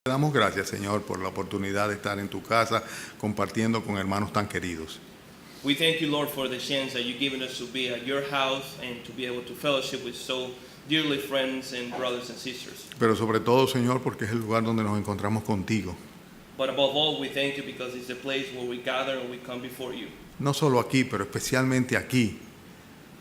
Te damos gracias, Señor, por la oportunidad de estar en tu casa compartiendo con hermanos tan queridos. We thank you, Lord, for the chance that you've given us to be at your house and to be able to fellowship with so dearly friends and brothers and sisters. Pero sobre todo, Señor, porque es el lugar donde nos encontramos contigo. But above all, we thank you because it's the place where we gather and we come before you. No solo aquí, pero especialmente aquí,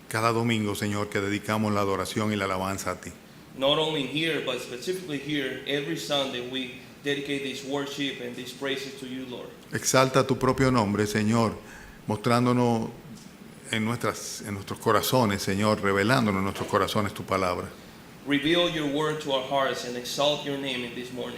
cada domingo, Señor, que dedicamos la adoración y la alabanza a ti. Not only here, but specifically here, every Sunday we dedicate this worship and these praises to you, Lord. Exalta tu propio nombre, Señor, mostrándonos en nuestros corazones, Señor, revelándonos en nuestros corazones tu palabra. Reveal your word to our hearts and exalt your name in this morning.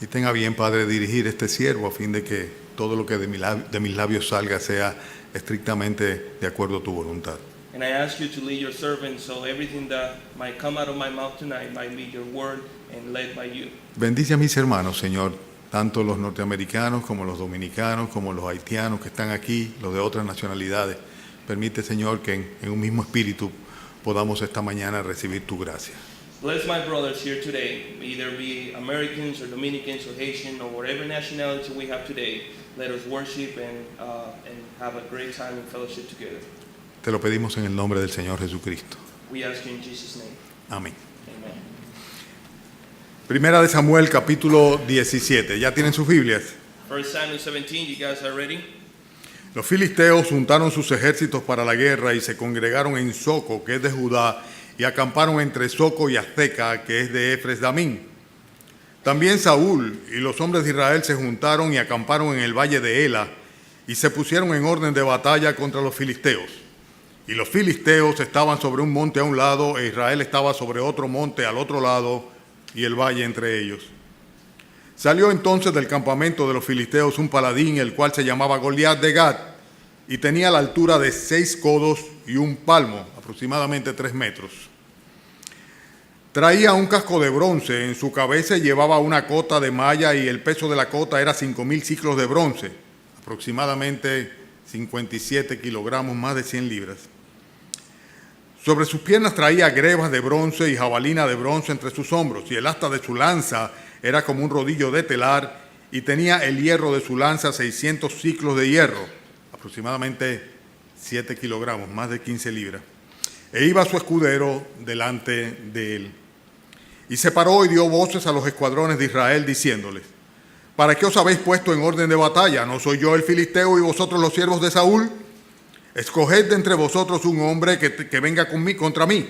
Y tenga bien, Padre, dirigir este siervo a fin de que todo lo que de mis labios salga sea estrictamente de acuerdo a tu voluntad. And I ask you to lead your servant so everything that might come out of my mouth tonight might be your word and led by you. Bendice a mis hermanos, Señor, tanto los norteamericanos como los dominicanos, como los haitianos que están aquí, los de otras nacionalidades. Permite, Señor, que en un mismo espíritu podamos esta mañana recibir tu gracia. Bless my brothers here today, either be Americans or Dominicans or Haitian or whatever nationality we have today. Let us worship and have a great time in fellowship together. Te lo pedimos en el nombre del Señor Jesucristo. We ask you in Jesus' name. Amén. Amen. Primera de Samuel, capítulo 17. ¿Ya tienen sus Biblias? 1 Samuel 17, you guys are ready? Los filisteos juntaron sus ejércitos para la guerra y se congregaron en Soco, que es de Judá, y acamparon entre Soco y Azteca, que es de Efres-Damín. También Saúl y los hombres de Israel se juntaron y acamparon en el valle de Ela, y se pusieron en orden de batalla contra los filisteos. Y los filisteos estaban sobre un monte a un lado, e Israel estaba sobre otro monte al otro lado, y el valle entre ellos. Salió entonces del campamento de los filisteos un paladín, el cual se llamaba Goliat de Gat, y tenía la altura de 6 codos y un palmo, aproximadamente 3 metros. Traía un casco de bronce, en su cabeza llevaba una cota de malla, y el peso de la cota era 5,000 ciclos de bronce, aproximadamente 57 kilogramos, más de 100 libras. Sobre sus piernas traía grebas de bronce y jabalina de bronce entre sus hombros, y el asta de su lanza era como un rodillo de telar, y tenía el hierro de su lanza 600 ciclos de hierro, aproximadamente 7 kilogramos, más de 15 libras. E iba su escudero delante de él. Y se paró y dio voces a los escuadrones de Israel, diciéndoles: ¿para qué os habéis puesto en orden de batalla? ¿No soy yo el filisteo y vosotros los siervos de Saúl? Escoged de entre vosotros un hombre que venga contra mí.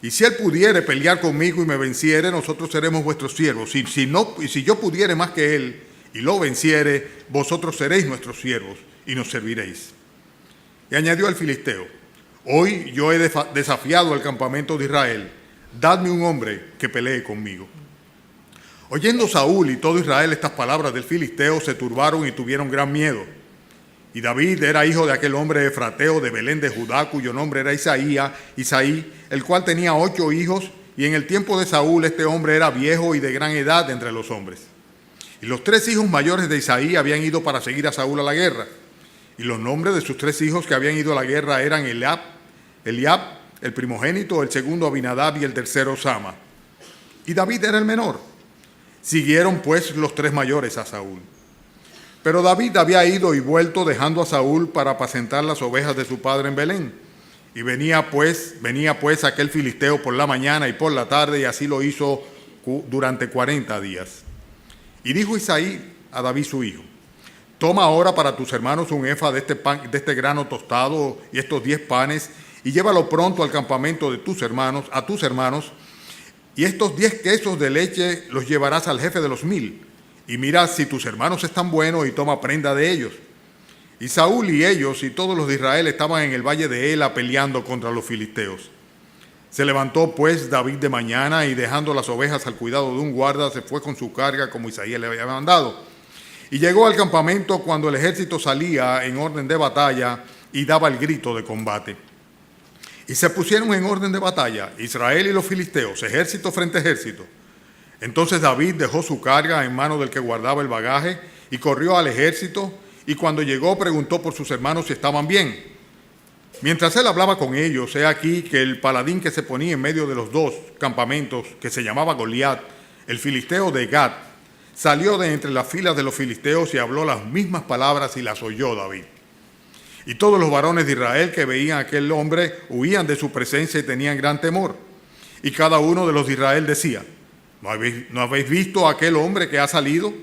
Y si él pudiere pelear conmigo y me venciere, nosotros seremos vuestros siervos. Y si yo pudiere más que él y lo venciere, vosotros seréis nuestros siervos y nos serviréis. Y añadió el filisteo: hoy yo he desafiado al campamento de Israel. Dadme un hombre que pelee conmigo. Oyendo Saúl y todo Israel estas palabras del filisteo, se turbaron y tuvieron gran miedo. Y David era hijo de aquel hombre efrateo de Belén de Judá, cuyo nombre era Isaí, el cual tenía 8 hijos, y en el tiempo de Saúl este hombre era viejo y de gran edad entre los hombres. Y los 3 hijos mayores de Isaí habían ido para seguir a Saúl a la guerra. Y los nombres de sus 3 hijos que habían ido a la guerra eran Eliab, el primogénito, el segundo Abinadab y el tercero Sama. Y David era el menor. Siguieron pues los 3 mayores a Saúl. Pero David había ido y vuelto dejando a Saúl para apacentar las ovejas de su padre en Belén. Y venía pues aquel filisteo por la mañana y por la tarde, y así lo hizo durante 40 días. Y dijo Isaí a David su hijo: toma ahora para tus hermanos un efa de este grano tostado y estos 10 panes, y llévalo pronto al campamento de tus hermanos, y estos 10 quesos de leche los llevarás al jefe de los 1000, y mira si tus hermanos están buenos y toma prenda de ellos. Y Saúl y ellos y todos los de Israel estaban en el valle de Ela peleando contra los filisteos. Se levantó pues David de mañana, y dejando las ovejas al cuidado de un guarda, se fue con su carga como Isaías le había mandado. Y llegó al campamento cuando el ejército salía en orden de batalla y daba el grito de combate. Y se pusieron en orden de batalla Israel y los filisteos, ejército frente a ejército. Entonces David dejó su carga en mano del que guardaba el bagaje y corrió al ejército, y cuando llegó preguntó por sus hermanos si estaban bien. Mientras él hablaba con ellos, he aquí que el paladín que se ponía en medio de los 2 campamentos, que se llamaba Goliat, el filisteo de Gat, salió de entre las filas de los filisteos y habló las mismas palabras y las oyó David. Y todos los varones de Israel que veían a aquel hombre huían de su presencia y tenían gran temor. Y cada uno de los de Israel decía: ¿No habéis visto a aquel hombre que ha salido?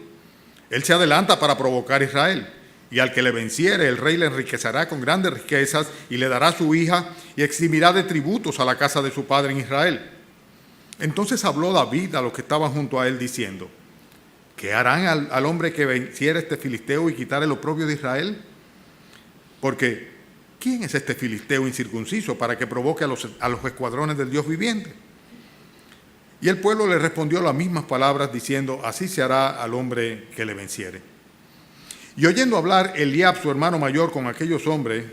Él se adelanta para provocar a Israel. Y al que le venciere, el rey le enriquecerá con grandes riquezas y le dará su hija y eximirá de tributos a la casa de su padre en Israel. Entonces habló David a los que estaban junto a él diciendo: ¿qué harán al hombre que venciere este filisteo y quitare el oprobio de Israel? Porque ¿quién es este filisteo incircunciso para que provoque a los escuadrones del Dios viviente? Y el pueblo le respondió las mismas palabras diciendo: así se hará al hombre que le venciere. Y oyendo hablar Eliab, su hermano mayor, con aquellos hombres,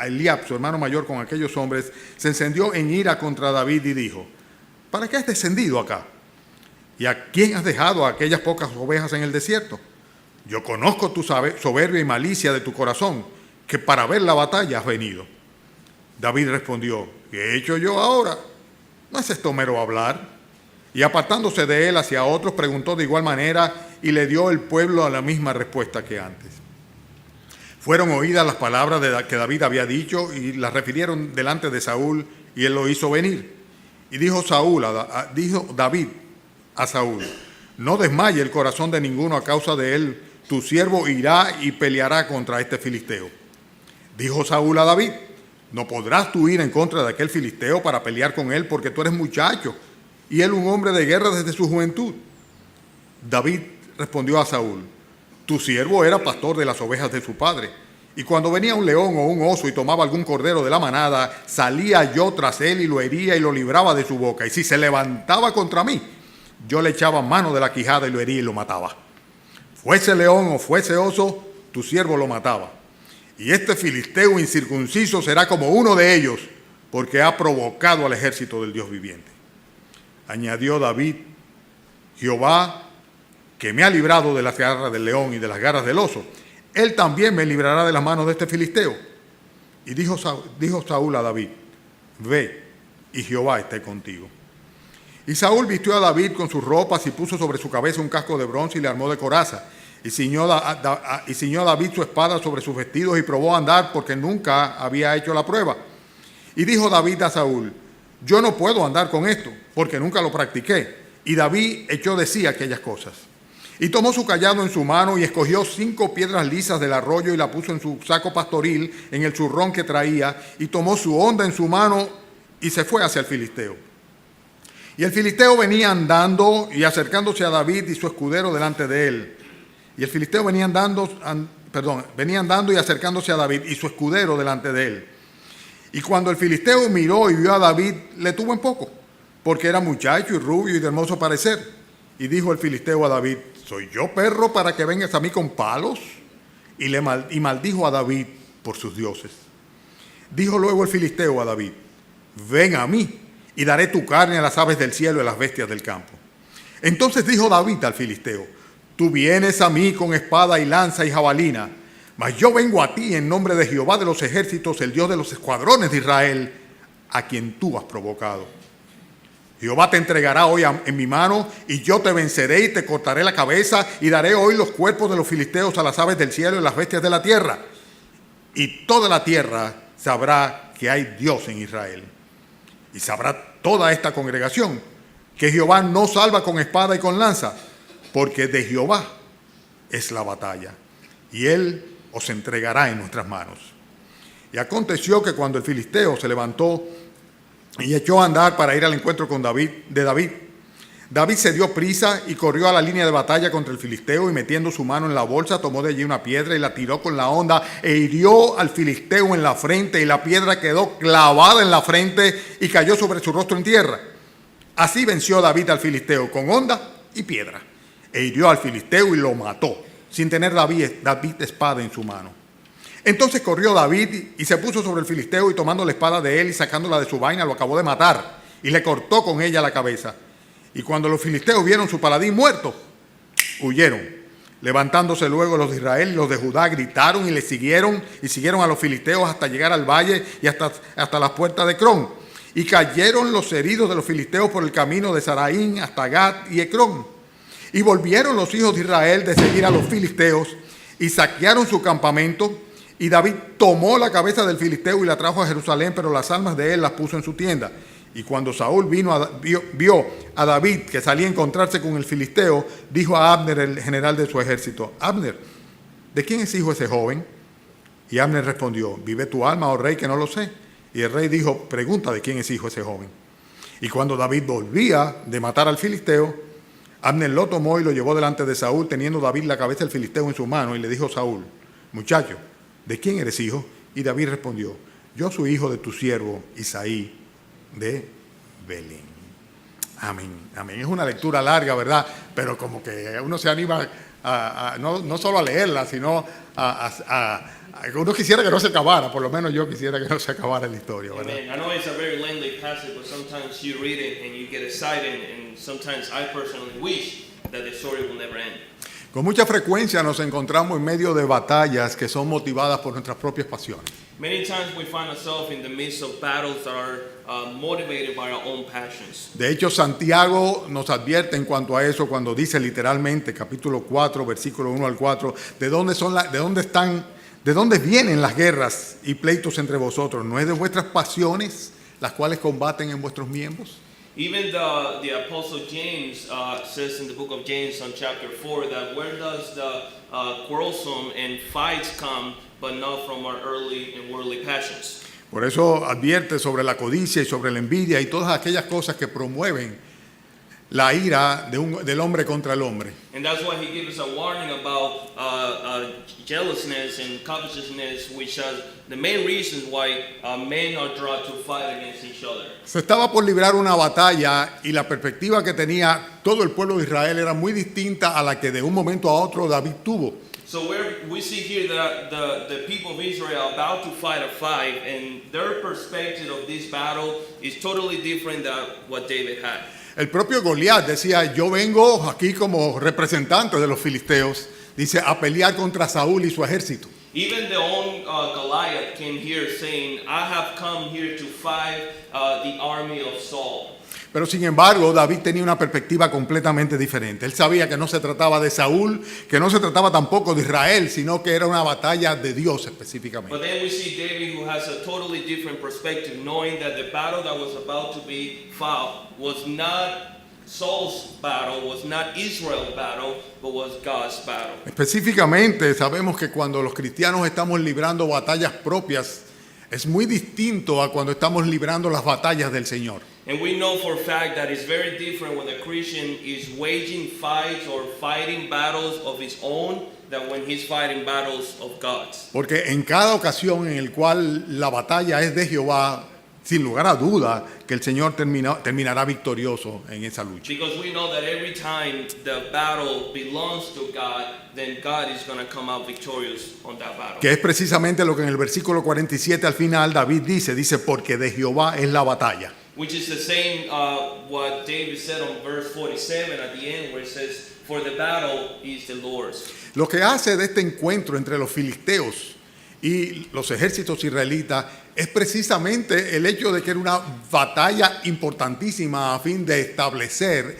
Eliab, su hermano mayor, con aquellos hombres, se encendió en ira contra David y dijo: ¿para qué has descendido acá? ¿Y a quién has dejado a aquellas pocas ovejas en el desierto? Yo conozco tu soberbia y malicia de tu corazón, que para ver la batalla has venido. David respondió: ¿qué he hecho yo ahora? ¿No es esto mero hablar? Y apartándose de él hacia otros, preguntó de igual manera, y le dio el pueblo la misma respuesta que antes. Fueron oídas las palabras que David había dicho, y las refirieron delante de Saúl, y él lo hizo venir. Y dijo David a Saúl: no desmaye el corazón de ninguno a causa de él, tu siervo irá y peleará contra este filisteo. Dijo Saúl a David: no podrás tú ir en contra de aquel filisteo para pelear con él, porque tú eres muchacho, y él un hombre de guerra desde su juventud. David respondió a Saúl: tu siervo era pastor de las ovejas de su padre, y cuando venía un león o un oso y tomaba algún cordero de la manada, salía yo tras él y lo hería y lo libraba de su boca, y si se levantaba contra mí, yo le echaba mano de la quijada y lo hería y lo mataba. Fuese león o fuese oso, tu siervo lo mataba. Y este filisteo incircunciso será como uno de ellos, porque ha provocado al ejército del Dios viviente. Añadió David: Jehová, que me ha librado de las garras del león y de las garras del oso, él también me librará de las manos de este filisteo. Y dijo Saúl a David: ve, y Jehová esté contigo. Y Saúl vistió a David con sus ropas y puso sobre su cabeza un casco de bronce y le armó de coraza. Y ciñó David su espada sobre sus vestidos y probó a andar, porque nunca había hecho la prueba. Y dijo David a Saúl: yo no puedo andar con esto, porque nunca lo practiqué. Y David echó de sí aquellas cosas. Y tomó su cayado en su mano y escogió 5 piedras lisas del arroyo y la puso en su saco pastoril, en el zurrón que traía, y tomó su honda en su mano y se fue hacia el filisteo. Y el filisteo venía andando y acercándose a David y su escudero delante de él. Y el filisteo venía andando y acercándose a David y su escudero delante de él. Y cuando el filisteo miró y vio a David, le tuvo en poco, porque era muchacho y rubio y de hermoso parecer. Y dijo el filisteo a David: ¿soy yo perro para que vengas a mí con palos? Y maldijo a David por sus dioses. Dijo luego el filisteo a David: ven a mí, y daré tu carne a las aves del cielo y a las bestias del campo. Entonces dijo David al filisteo: tú vienes a mí con espada y lanza y jabalina, mas yo vengo a ti en nombre de Jehová de los ejércitos, el Dios de los escuadrones de Israel, a quien tú has provocado. Jehová te entregará hoy en mi mano, y yo te venceré y te cortaré la cabeza, y daré hoy los cuerpos de los filisteos a las aves del cielo y a las bestias de la tierra. Y toda la tierra sabrá que hay Dios en Israel. Y sabrá toda esta congregación que Jehová no salva con espada y con lanza, porque de Jehová es la batalla, y él os entregará en nuestras manos. Y aconteció que cuando el filisteo se levantó y echó a andar para ir al encuentro de David, David se dio prisa y corrió a la línea de batalla contra el filisteo, y metiendo su mano en la bolsa, tomó de allí una piedra y la tiró con la honda e hirió al filisteo en la frente, y la piedra quedó clavada en la frente y cayó sobre su rostro en tierra. Así venció David al filisteo con honda y piedra, e hirió al filisteo y lo mató, sin tener David espada en su mano. Entonces corrió David y se puso sobre el filisteo, y tomando la espada de él y sacándola de su vaina, lo acabó de matar, y le cortó con ella la cabeza. Y cuando los filisteos vieron su paladín muerto, huyeron. Levantándose luego los de Israel y los de Judá, gritaron y le siguieron, y siguieron a los filisteos hasta llegar al valle y hasta las puertas de Ecrón. Y cayeron los heridos de los filisteos por el camino de Saraín hasta Gat y Ecrón. Y volvieron los hijos de Israel de seguir a los filisteos y saquearon su campamento. Y David tomó la cabeza del filisteo y la trajo a Jerusalén, pero las almas de él las puso en su tienda. Y cuando Saúl vio a David que salía a encontrarse con el filisteo, dijo a Abner, el general de su ejército: Abner, ¿de quién es hijo ese joven? Y Abner respondió: vive tu alma, oh rey, que no lo sé. Y el rey dijo: pregunta de quién es hijo ese joven. Y cuando David volvía de matar al filisteo, Abner lo tomó y lo llevó delante de Saúl, teniendo David la cabeza del filisteo en su mano, y le dijo Saúl: muchacho, ¿de quién eres hijo? Y David respondió: yo soy hijo de tu siervo Isaí de Belén. Amén, amén. Es una lectura larga, ¿verdad? Pero como que uno se anima no solo a leerla, sino uno quisiera que no se acabara. Por lo menos yo quisiera que no se acabara la historia, ¿verdad? Amen. I know it's a very lengthy passage, but sometimes you read it and you get excited, and sometimes I personally wish that the story will never end. Con mucha frecuencia nos encontramos en medio de batallas que son motivadas por nuestras propias pasiones. Many times we find ourselves in the midst of battles that are motivated by our own passions. De hecho, Santiago nos advierte en cuanto a eso cuando dice literalmente, capítulo 4, versículo 1 al 4, ¿de dónde vienen las guerras y pleitos entre vosotros? ¿No es de vuestras pasiones las cuales combaten en vuestros miembros? Even the Apostle James says in the book of James on chapter 4 that where does the quarrelsome and fights come, but not from our early and worldly passions. Por eso advierte sobre la codicia y sobre la envidia y todas aquellas cosas que promueven la ira del hombre contra el hombre. And that's why he gives us a warning about jealousness and covetousness, which are the main reasons why men are drawn to fight against each other. Se estaba por librar una batalla y la perspectiva que tenía todo el pueblo de Israel era muy distinta a la que de un momento a otro David tuvo. So we see here that the people of Israel are about to fight a fight, and their perspective of this battle is totally different than what David had. El propio Goliat decía: yo vengo aquí como representante de los filisteos, dice, a pelear contra Saúl y su ejército. Even the own Goliath came here saying, I have come here to fight the army of Saul. Pero sin embargo, David tenía una perspectiva completamente diferente. Él sabía que no se trataba de Saúl, que no se trataba tampoco de Israel, sino que era una batalla de Dios específicamente. But then we see David, who has a totally different perspective, knowing that the battle that was about to be fought was not Saul's battle, was not Israel's battle, but was God's battle. Específicamente, sabemos que cuando los cristianos estamos librando batallas propias, es muy distinto a cuando estamos librando las batallas del Señor. And we know for a fact that it's very different when a Christian is waging fights or fighting battles of his own than when he's fighting battles of God's. Porque en cada ocasión en el cual la batalla es de Jehová, sin lugar a duda que el Señor terminará victorioso en esa lucha. Because we know that every time the battle belongs to God, then God is going to come out victorious on that battle. Que es precisamente lo que en el versículo 47 al final David dice, porque de Jehová es la batalla. Which is the same what David said on verse 47 at the end, where it says, for the battle is the Lord's. Lo que hace de este encuentro entre los filisteos y los ejércitos israelitas es precisamente el hecho de que era una batalla importantísima a fin de establecer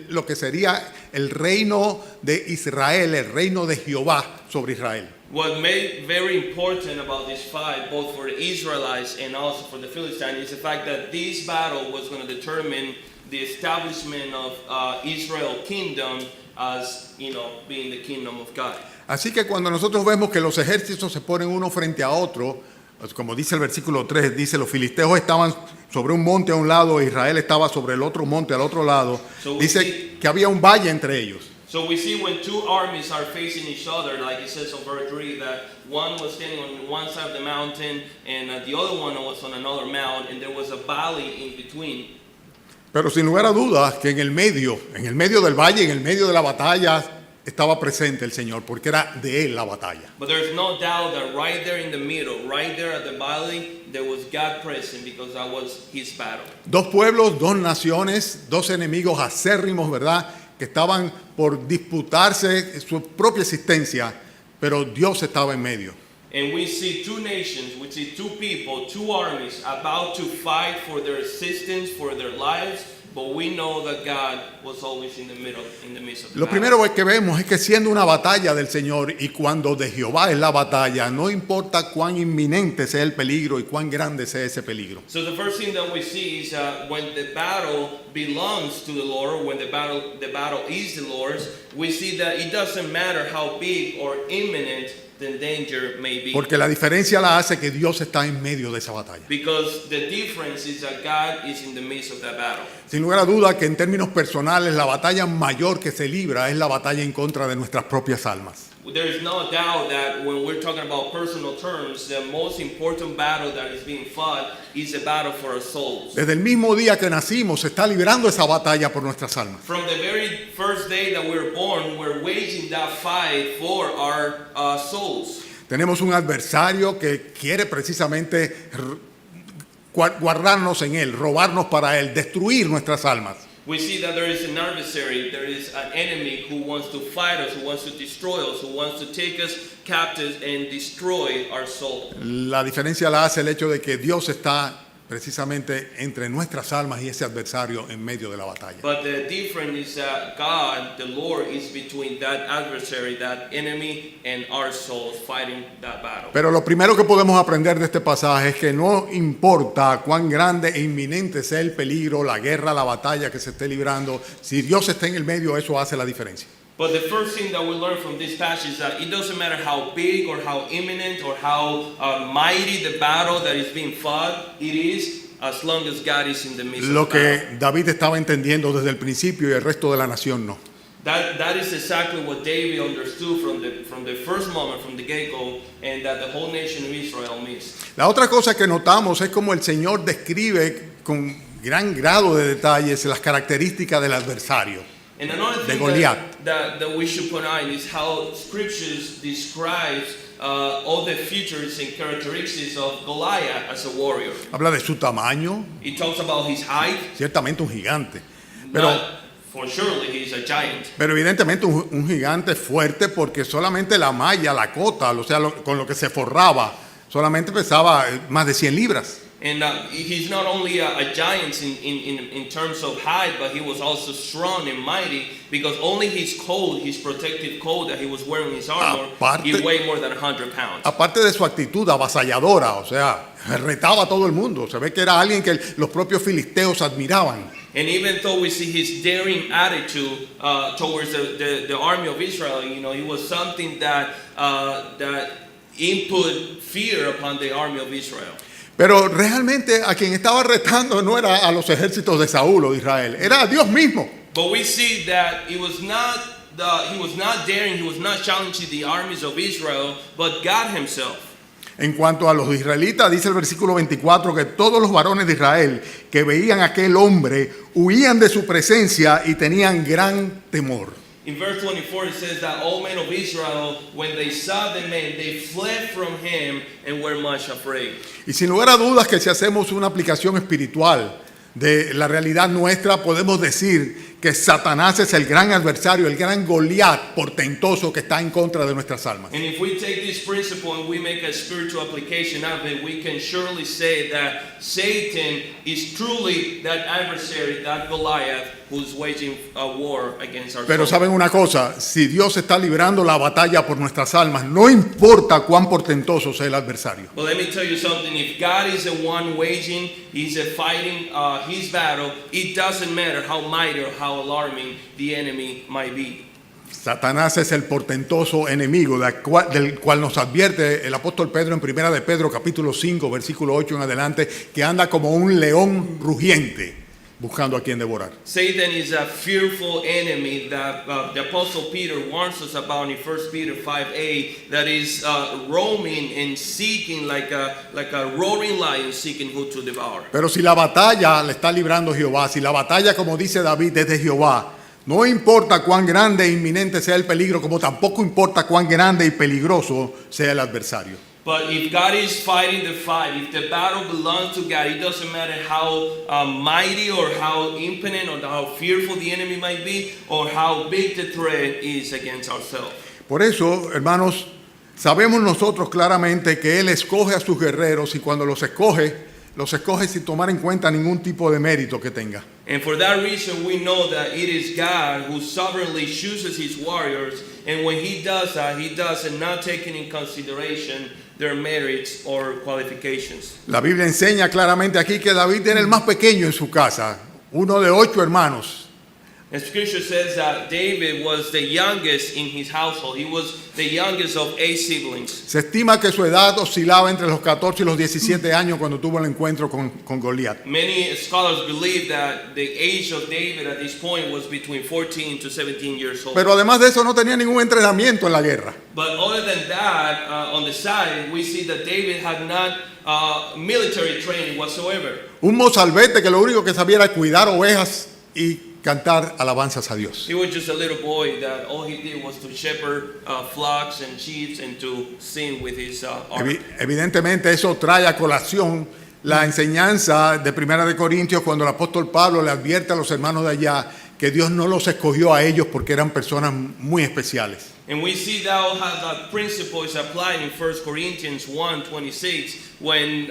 lo que sería el reino de Israel, el reino de Jehová sobre Israel. What made very important about this fight, both for the Israelites and also for the Philistines, is the fact that this battle was going to determine the establishment of Israel kingdom as, being the kingdom of God. Así que cuando nosotros vemos que los ejércitos se ponen uno frente a otro, como dice el versículo 3, dice, los filisteos estaban sobre un monte a un lado e Israel estaba sobre el otro monte al otro lado, dice que había un valle entre ellos. So we see when two armies are facing each other, like it says on verse 3, that one was standing on one side of the mountain and the other one was on another mount, and there was a valley in between. Pero sin lugar a dudas que en el medio del valle, en el medio de la batalla, estaba presente el Señor, porque era de Él la batalla. But there's no doubt that right there in the middle, right there at the valley, there was God present, because that was His battle. Dos pueblos, dos naciones, dos enemigos acérrimos, ¿verdad?, que estaban por disputarse su propia existencia, pero Dios estaba en medio. And we see two nations, we see two people, two armies about to fight for their existence, for their lives, but we know that God was always in the middle, in the midst of the Lo battle. primero que vemos es que siendo una batalla del Señor y cuando de Jehová es la batalla, no importa cuán inminente sea el peligro y cuán grande sea ese peligro. So the first thing that we see is when the battle belongs to the Lord, when the battle is the Lord's, we see that it doesn't matter how big or imminent the danger may be. Porque la diferencia la hace que Dios está en medio de esa batalla. Because the difference is that God is in the midst of that battle. Sin lugar a duda que en términos personales la batalla mayor que se libra es la batalla en contra de nuestras propias almas. There is no doubt that when we're talking about personal terms, the most important battle that is being fought is the battle for our souls. Desde el mismo día que nacimos se está librando esa batalla por nuestras almas. From the very first day that we were born, we're waging that fight for our souls. Tenemos un adversario que quiere precisamente guardarnos en él, robarnos para él, destruir nuestras almas. We see that there is an adversary, there is an enemy who wants to fight us, who wants to destroy us, who wants to take us captives and destroy our soul. La diferencia la hace el hecho de que Dios está precisamente entre nuestras almas y ese adversario en medio de la batalla. But the difference is that God, the Lord, is between that adversary, that enemy, and our souls fighting that battle. Pero lo primero que podemos aprender de este pasaje es que no importa cuán grande e inminente sea el peligro, la guerra, la batalla que se esté librando, si Dios está en el medio, eso hace la diferencia. But the first thing that we learn from this passage is that it doesn't matter how big or how imminent or how mighty the battle that is being fought, it is as long as God is in the midst Lo of the battle. que David estaba entendiendo desde el principio y el resto de la nación no. That is exactly what David understood from the first moment, from the get-go, and that the whole nation of Israel missed. La otra cosa que notamos es como el Señor describe con gran grado de detalles las características del adversario. And another De thing Goliat. that we should point out is how scriptures describes all the features and characteristics of Goliath as a warrior. Habla de su tamaño, It talks about his height. ciertamente un gigante, pero For surely he's a giant. Pero evidentemente un gigante fuerte porque solamente la malla, la cota, o sea, con lo que se forraba, solamente pesaba más de 100 libras. And he's not only a giant in terms of height, but he was also strong and mighty because only his coat, his protective coat that he was wearing, his armor, he weighed more than 100 pounds. Aparte de su actitud avasalladora, o sea, retaba a todo el mundo. Se ve que era alguien que los propios filisteos admiraban. And even though we see his daring attitude towards the army of Israel, you know, it was something that input fear upon the army of Israel. Pero realmente a quien estaba retando no era a los ejércitos de Saúl o de Israel, era a Dios mismo. But we see that he was not daring, he was not challenging the armies of Israel, but God himself. En cuanto a los israelitas, dice el versículo 24 que todos los varones de Israel que veían a aquel hombre huían de su presencia y tenían gran temor. In verse 24 it says that all men of Israel, when they saw the man, they fled from him and were much afraid. Y sin lugar a dudas que si hacemos una aplicación espiritual de la realidad nuestra, podemos decir que Satanás es el gran adversario, el gran Goliat portentoso que está en contra de nuestras almas. And if we take this principle and we make a spiritual application of it, we can surely say that Satan is truly that adversary, that Goliath, who's waging a war against our Pero soul. saben una cosa, si Dios está librando la batalla por nuestras almas, no importa cuán portentoso sea el adversario. But let me tell you something, if God is the one waging, he's fighting his battle, it doesn't matter how mighty or how alarming the enemy might be. Satanás es el portentoso enemigo del cual nos advierte el apóstol Pedro en 1 de Pedro capítulo 5 versículo 8 en adelante, que anda como un león rugiente buscando a quien devorar. Satan is a fearful enemy that the Apostle Peter warns us about in 1 Peter 5:8, that is roaming and seeking like a roaring lion seeking who to devour. Pero si la batalla la está librando Jehová, si la batalla, como dice David, es de Jehová, no importa cuán grande e inminente sea el peligro, como tampoco importa cuán grande y peligroso sea el adversario. But if God is fighting the fight, if the battle belongs to God, it doesn't matter how mighty or how impotent or how fearful the enemy might be or how big the threat is against ourselves. Por eso, hermanos, sabemos nosotros claramente que Él escoge a sus guerreros y cuando los escoge sin tomar en cuenta ningún tipo de mérito que tenga. And for that reason, we know that it is God who sovereignly chooses his warriors. And when he does that, he does it not taking in consideration their merits or qualifications. La Biblia enseña claramente aquí que David era el más pequeño en su casa, uno de 8 hermanos. And scripture says that David was the youngest in his household. He was the youngest of 8 siblings. Se estima que su edad oscilaba entre los 14 y los 17 años cuando tuvo el encuentro con Goliat. Many scholars believe that the age of David at this point was between 14 to 17 years old. Pero además de eso no tenía ningún entrenamiento en la guerra. But other than that, on the side, we see that David had not military training whatsoever. Un mozalbete que lo único que sabía era cuidar ovejas y cantar alabanzas a Dios. He was just a little boy that all he did was to shepherd flocks and sheep and to sing with his ark. Evidentemente eso trae a colación la enseñanza de Primera de Corintios cuando el apóstol Pablo le advierte a los hermanos de allá que Dios no los escogió a ellos porque eran personas muy especiales. And we see that principle is applied in 1 Corinthians 1:26 when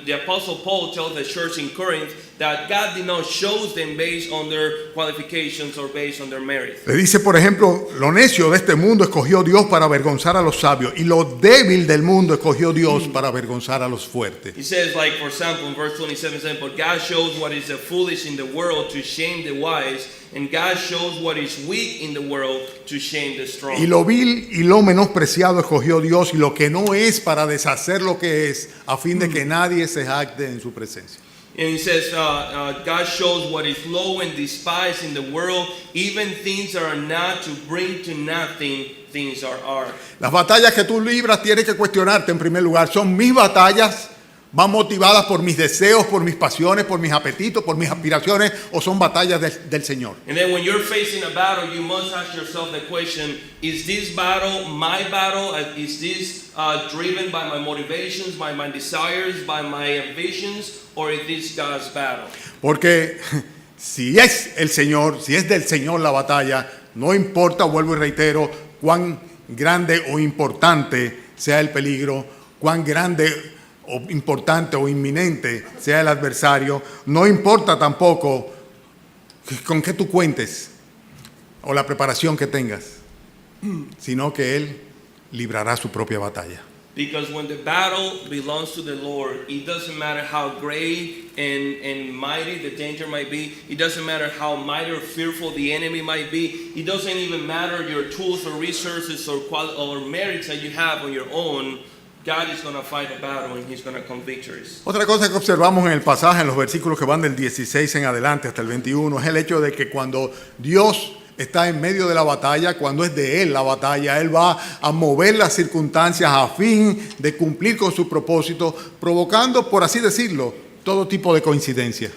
the Apostle Paul tells the church in Corinth that God did not choose them based on their qualifications or based on their merit. Le dice, por ejemplo, lo necio de este mundo escogió Dios para avergonzar a los sabios y lo débil del mundo escogió Dios para avergonzar a los fuertes. He says, like for example, in verse 27, says, "But God shows what is the foolish in the world to shame the wise, and God shows what is weak in the world to shame the strong." Y lo vil y lo menospreciado escogió Dios y lo que no es para deshacer lo que es, a fin de que nadie se jacte en su presencia. And he says, God shows what is low and despised in the world, even things that are not, to bring to nothing things that are. Las batallas que tú libras tienes que cuestionarte en primer lugar. ¿Son mis batallas? ¿Van motivadas por mis deseos, por mis pasiones, por mis apetitos, por mis aspiraciones? ¿O son batallas del Señor? And then when you're facing a battle, you must ask yourself the question, is this battle my battle? Is this driven by my motivations, by my desires, by my ambitions, or is this God's battle? Porque si es el Señor, si es del Señor la batalla, no importa, vuelvo y reitero, cuán grande o importante sea el peligro, cuán grande o importante o inminente sea el adversario, no importa tampoco con qué tú cuentes o la preparación que tengas, sino que Él librará su propia batalla. Because when the battle belongs to the Lord, it doesn't matter how great and mighty the danger might be. It doesn't matter how mighty or fearful the enemy might be. It doesn't even matter your tools or resources or merits that you have on your own. God is going to fight a battle and He's going to come victories. Otra cosa que observamos en el pasaje, en los versículos que van del 16 en adelante hasta el 21, es el hecho de que cuando Dios está en medio de la batalla, cuando es de Él la batalla, Él va a mover las circunstancias a fin de cumplir con su propósito, provocando, por así decirlo, todo tipo de coincidencia.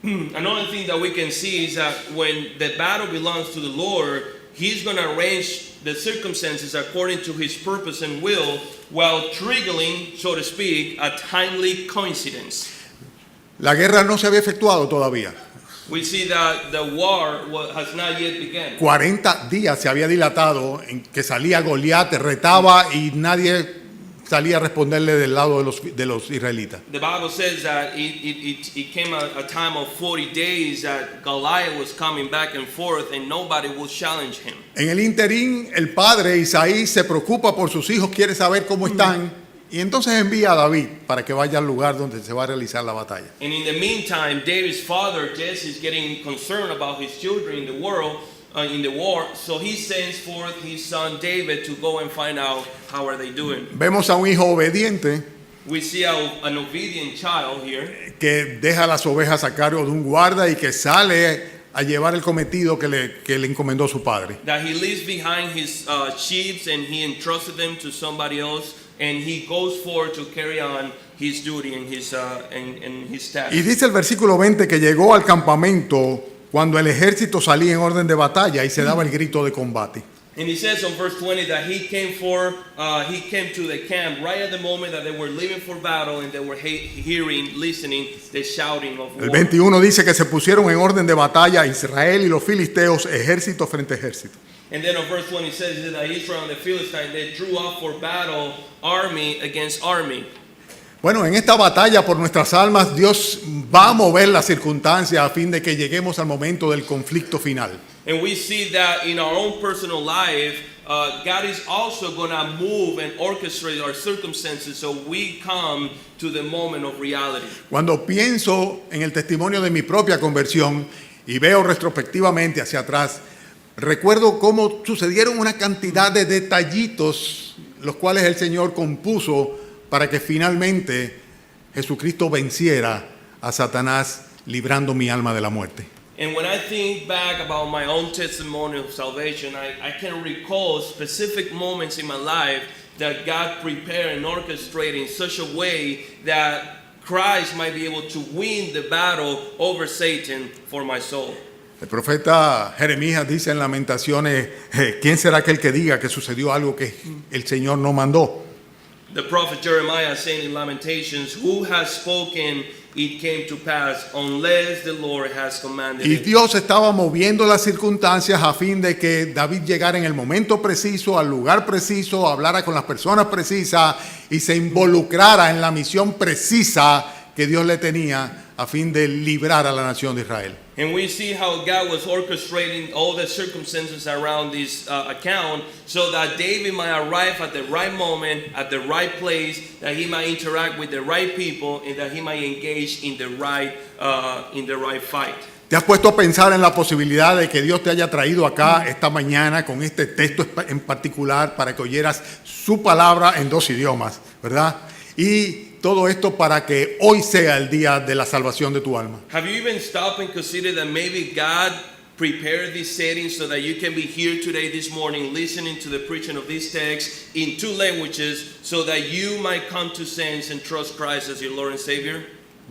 Another thing that we can see is that when the battle belongs to the Lord, He's going to arrange the circumstances according to His purpose and will, while triggering, so to speak, a timely coincidence. La guerra no se había efectuado todavía. We see that the war has not yet begun. 40 días se había dilatado en que salía Goliat, retaba y nadie salía a responderle del lado de los israelitas. The Bible says that it came a time of 40 days that Goliath was coming back and forth and nobody will challenge him. En el interín, el padre Isaí se preocupa por sus hijos, quiere saber cómo están y entonces envía a David para que vaya al lugar donde se va a realizar la batalla. And in the meantime, David's father Jesse is getting concerned about his children in the war, so he sends forth his son David to go and find out how are they doing. Vemos a un hijo obediente We see an obedient child here que deja las ovejas a cargo de un guarda y que sale a llevar el cometido que le encomendó su padre. that he leaves behind his sheep and he entrusted them to somebody else, and he goes forward to carry on his duty and his task. Y dice el versículo 20 que llegó al campamento cuando el ejército salía en orden de batalla y se daba el grito de combate. And he says on verse 20 that he came to the camp right at the moment that they were leaving for battle, and they were listening the shouting of El war. 21 dice que se pusieron en orden de batalla Israel y los filisteos, ejército frente a ejército. And then on verse 20 it says that Israel and the Philistines, they drew up for battle, army against army. Bueno, en esta batalla por nuestras almas, Dios va a mover las circunstancias a fin de que lleguemos al momento del conflicto final. And we see that in our own personal life, God is also going to move and orchestrate our circumstances so we come to the moment of reality. Cuando pienso en el testimonio de mi propia conversión y veo retrospectivamente hacia atrás, recuerdo cómo sucedieron una cantidad de detallitos, los cuales el Señor compuso para que finalmente Jesucristo venciera a Satanás, librando mi alma de la muerte. And when I think back about my own testimony of salvation, I can recall specific moments in my life that God prepared and orchestrated in such a way that Christ might be able to win the battle over Satan for my soul. El profeta Jeremías dice en Lamentaciones, ¿quién será aquel que diga que sucedió algo que el Señor no mandó? The prophet Jeremiah saying in Lamentations, who has spoken it came to pass unless the Lord has commanded Y it. Dios estaba moviendo las circunstancias a fin de que David llegara en el momento preciso, al lugar preciso, hablara con las personas precisas y se involucrara en la misión precisa que Dios le tenía a fin de librar a la nación de Israel. And we see how God was orchestrating all the circumstances around this account so that David might arrive at the right moment, at the right place, that he might interact with the right people, and that he might engage in the right fight. ¿Te has puesto a pensar en la posibilidad de que Dios te haya traído acá esta mañana con este texto en particular para que oyeras su palabra en dos idiomas, ¿verdad? Y todo esto para que hoy sea el día de la salvación de tu alma. Have you even stopped and considered that maybe God prepared this setting so that you can be here today, this morning, listening to the preaching of this text in two languages so that you might come to sense and trust Christ as your Lord and Savior?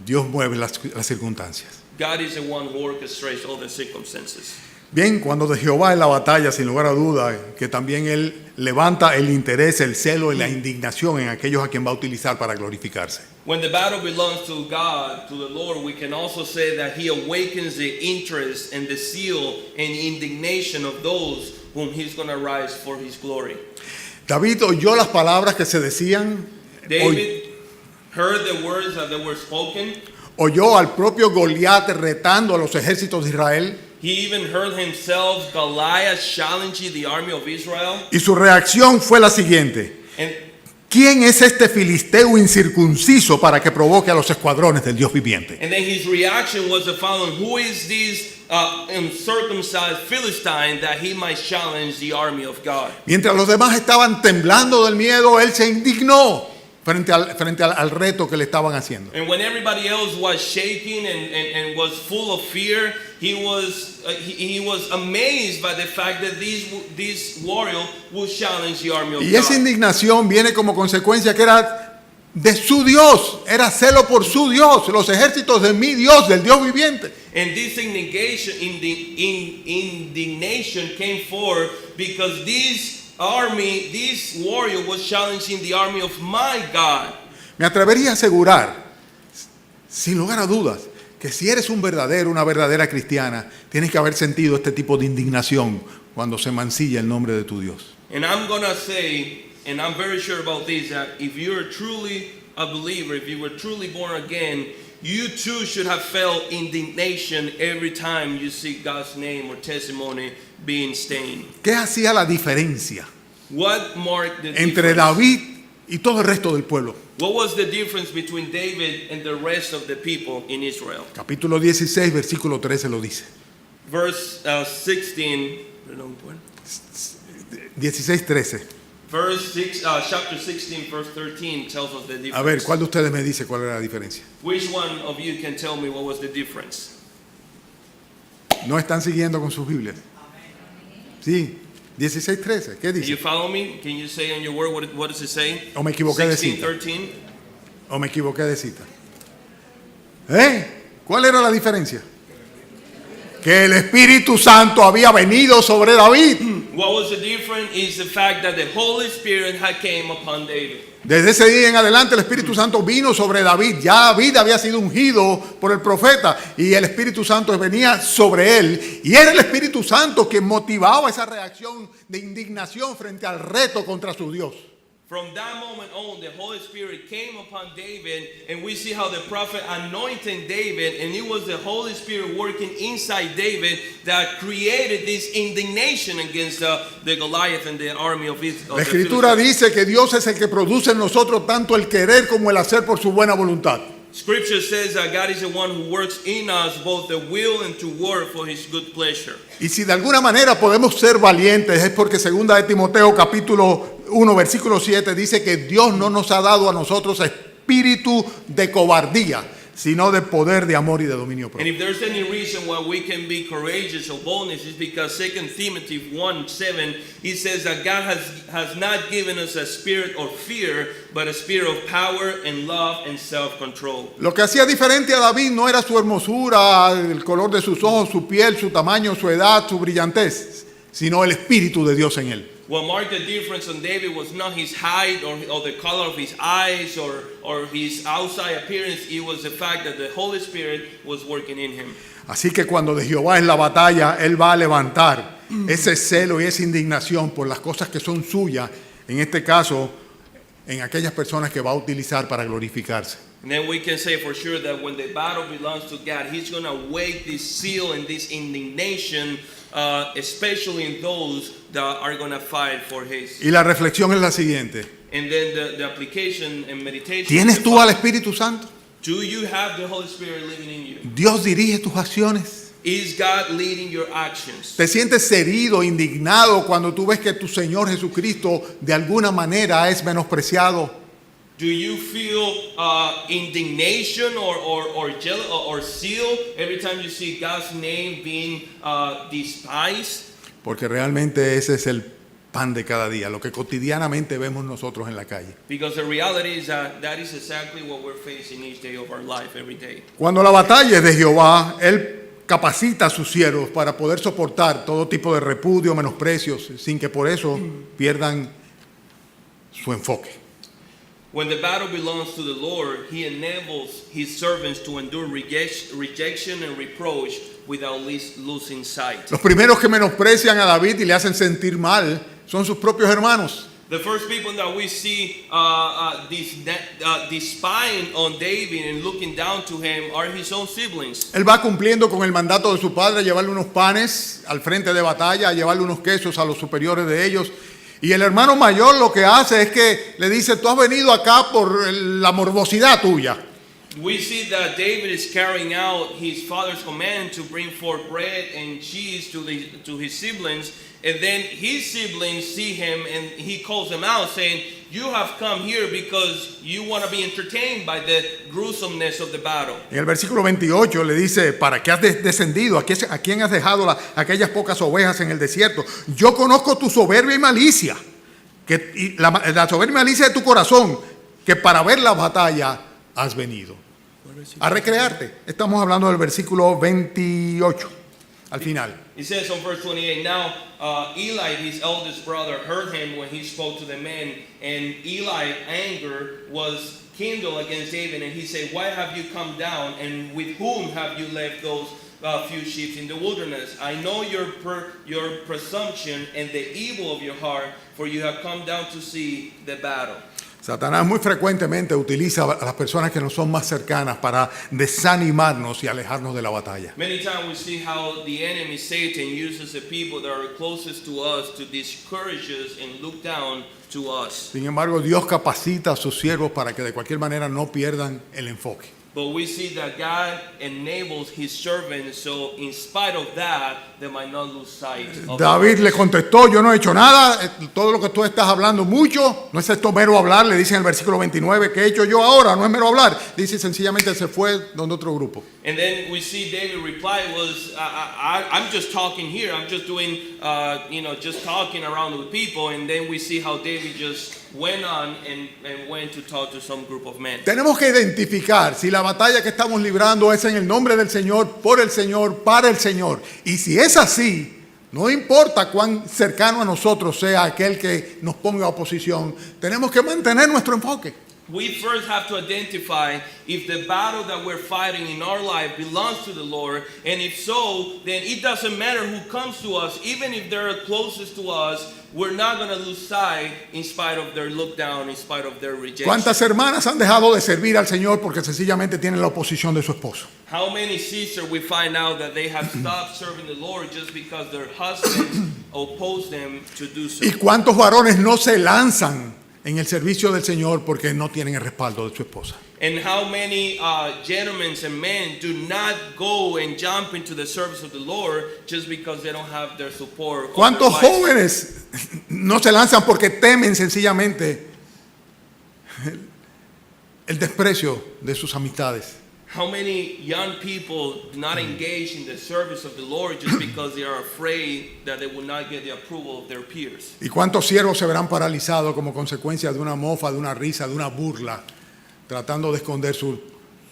Dios mueve las circunstancias. God is the one who orchestrates all the circumstances. Bien, cuando de Jehová es la batalla, sin lugar a duda, que también Él levanta el interés, el celo y la indignación en aquellos a quien va a utilizar para glorificarse. When the battle belongs to God, to the Lord, we can also say that He awakens the interest and the zeal and indignation of those whom He's going to rise for His glory. David oyó las palabras que se decían, David heard the words that were spoken. oyó al propio Goliat retando a los ejércitos de Israel. He even heard himself, Goliath, challenging the army of Israel. Y su reacción fue la siguiente: And, ¿quién es este filisteo incircunciso para que provoque a los escuadrones del Dios viviente? and then his reaction was the following: who is this uncircumcised Philistine that he might challenge the army of God? Mientras los demás estaban temblando del miedo, él se indignó frente al reto que le estaban haciendo. And when everybody else was shaking and was full of fear, he was amazed by the fact that this warrior would challenge the army of Y esa God. indignación viene como consecuencia que era de su Dios, era celo por su Dios, los ejércitos de mi Dios, del Dios viviente. And this indignation came forth because this warrior was challenging the army of my God. Me atrevería a asegurar, sin lugar a dudas, que si eres una verdadera cristiana, tienes que haber sentido este tipo de indignación cuando se mancilla el nombre de tu Dios. And I'm going to say, and I'm very sure about this, that if you're truly a believer, if you were truly born again, you too should have felt indignation every time you see God's name or testimony being stained. ¿Qué hacía la diferencia What marked the entre difference? David y todo el resto del pueblo? What was the difference between David and the rest of the people in Israel? Capítulo 16, versículo 13 lo dice. Verse 16, perdón, ¿cuál? 16, 13. Chapter 16, verse 13 tells us the difference. A ver, ¿cuál de ustedes me dice cuál era la diferencia? Which one of you can tell me what was the difference? ¿No están siguiendo con sus Biblias? Sí, 16, 13. ¿Qué Can you dice? follow me? Can you say on your word what does it say? ¿O me equivoqué de 16, cita? 13. ¿O me equivoqué de cita? ¿Cuál era la diferencia? Que el Espíritu Santo había venido sobre David. What was the difference is the fact that the Holy Spirit had came upon David. Desde ese día en adelante el Espíritu Santo vino sobre David. Ya David había sido ungido por el profeta y el Espíritu Santo venía sobre él. Y era el Espíritu Santo que motivaba esa reacción de indignación frente al reto contra su Dios. From that moment on, the Holy Spirit came upon David, and we see how the prophet anointed David, and it was the Holy Spirit working inside David that created this indignation against the Goliath and the army of Israel. La Escritura dice que Dios es el que produce en nosotros tanto el querer como el hacer por su buena voluntad. Scripture says that God is the one who works in us both the will and to work for His good pleasure. Y si de alguna manera podemos ser valientes es porque 2 de Timoteo capítulo 1 versículo 7 dice que Dios no nos ha dado a nosotros espíritu de cobardía, sino de poder, de amor y de dominio And propio. if there's any reason why we can be courageous or boldness, is because 2 Timothy 1:7, he says that God has not given us a spirit of fear, but a spirit of power and love and self-control. Lo que hacía diferente a David no era su hermosura, el color de sus ojos, su piel, su tamaño, su edad, su brillantez, sino el espíritu de Dios en él. What marked the difference on David was not his height or the color of his eyes or his outside appearance. It was the fact that the Holy Spirit was working in him. Así que cuando de Jehová es la batalla, Él va a levantar ese celo y esa indignación por las cosas que son suyas, en este caso, en aquellas personas que va a utilizar para glorificarse. And then we can say for sure that when the battle belongs to God, He's going to wake this zeal and this indignation, especially in those that are going to fight for His. Y la reflexión es la siguiente. And then the application and meditation. ¿Tienes tú al Espíritu Santo? Do you have the Holy Spirit living in you? ¿Dios dirige tus acciones? Is God leading your actions? ¿Te sientes herido, indignado cuando tú ves que tu Señor Jesucristo de alguna manera es menospreciado? Do you feel indignation or jealous or zeal every time you see God's name being despised? Porque realmente ese es el pan de cada día, lo que cotidianamente vemos nosotros en la calle. Because the reality is that is exactly what we're facing each day of our life, every day. Cuando la batalla es de Jehová, Él capacita a sus siervos para poder soportar todo tipo de repudio, menosprecios, sin que por eso pierdan su enfoque. When the battle belongs to the Lord, He enables His servants to endure rejection and reproach without losing sight. Los primeros que menosprecian a David y le hacen sentir mal son sus propios hermanos. The first people that we see spying on David and looking down to him are his own siblings. Él va cumpliendo con el mandato de su padre a llevarle unos panes al frente de batalla, a llevarle unos quesos a los superiores de ellos. Y el hermano mayor lo que hace es que le dice, tú has venido acá por la morbosidad tuya. We see that David is carrying out his father's command to bring forth bread and cheese to his siblings. And then his siblings see him and he calls them out saying, you have come here because you want to be entertained by the gruesomeness of the battle. En el versículo 28 le dice, ¿para qué has descendido? ¿A quién has dejado aquellas pocas ovejas en el desierto? Yo conozco tu soberbia y malicia, y la soberbia y malicia de tu corazón, que para ver la batalla has venido. A recrearte. Estamos hablando del versículo 28, al final. It says on verse 28, now Eli, his eldest brother, heard him when he spoke to the men, and Eli's anger was kindled against David, and he said, why have you come down, and with whom have you left those few sheep in the wilderness? I know your presumption and the evil of your heart, for you have come down to see the battle. Satanás muy frecuentemente utiliza a las personas que nos son más cercanas para desanimarnos y alejarnos de la batalla. Many times we see how the enemy Satan uses the people that are closest to us to discourage us and look down to us. Sin embargo, Dios capacita a sus siervos para que de cualquier manera no pierdan el enfoque. But we see that God enables His servants, so in spite of that, they might not lose sight of David le contestó, yo no he hecho nada, todo lo que tú estás hablando mucho, no es esto mero hablar, le dice en el versículo 29, ¿qué he hecho yo ahora? No es mero hablar. Dice sencillamente se fue donde otro grupo. And then we see David reply was, I'm just talking here, I'm just doing, just talking around with people. And then we see how David just went on and went to talk to some group of men. Tenemos que identificar si la batalla que estamos librando es en el nombre del Señor, por el Señor, para el Señor. Y si es así, no importa cuán cercano a nosotros sea aquel que nos ponga oposición, tenemos que mantener nuestro enfoque. we first have to identify if the battle that we're fighting in our life belongs to the Lord, and if so, then it doesn't matter who comes to us, even if they're closest to us, we're not going to lose sight in spite of their look down, in spite of their rejection. ¿Cuántas hermanas han dejado de servir al Señor porque sencillamente tienen la oposición de su esposo? How many sisters we find out that they have stopped serving the Lord just because their husbands oppose them to do so? ¿Y cuántos varones no se lanzan en el servicio del Señor porque no tienen el respaldo de su esposa? And how many gentlemen and men do not go and jump into the service of the Lord just because they don't have their support? ¿Cuántos jóvenes no se lanzan porque temen sencillamente el desprecio de sus amistades? How many young people do not engage in the service of the Lord just because they are afraid that they will not get the approval of their peers? ¿Y cuántos siervos se verán paralizados como consecuencia de una mofa, de una risa, de una burla, tratando de esconder su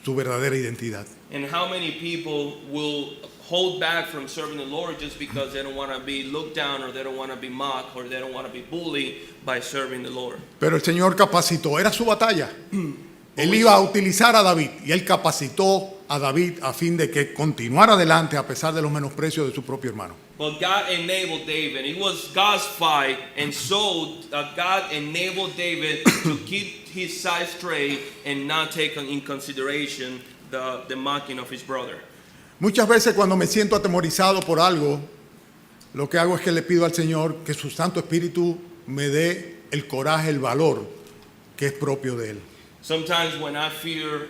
verdadera identidad? And how many people will hold back from serving the Lord just because they don't want to be looked down, or they don't want to be mocked, or they don't want to be bullied by serving the Lord? Pero el Señor capacitó, era su batalla. Él iba a utilizar a David y él capacitó a David a fin de que continuara adelante a pesar de los menosprecios de su propio hermano. But God enabled David. It was God's fight, and so God enabled David to keep his side straight and not take in consideration the mocking of his brother. Muchas veces cuando me siento atemorizado por algo, lo que hago es que le pido al Señor que su Santo Espíritu me dé el coraje, el valor que es propio de Él. Sometimes when I fear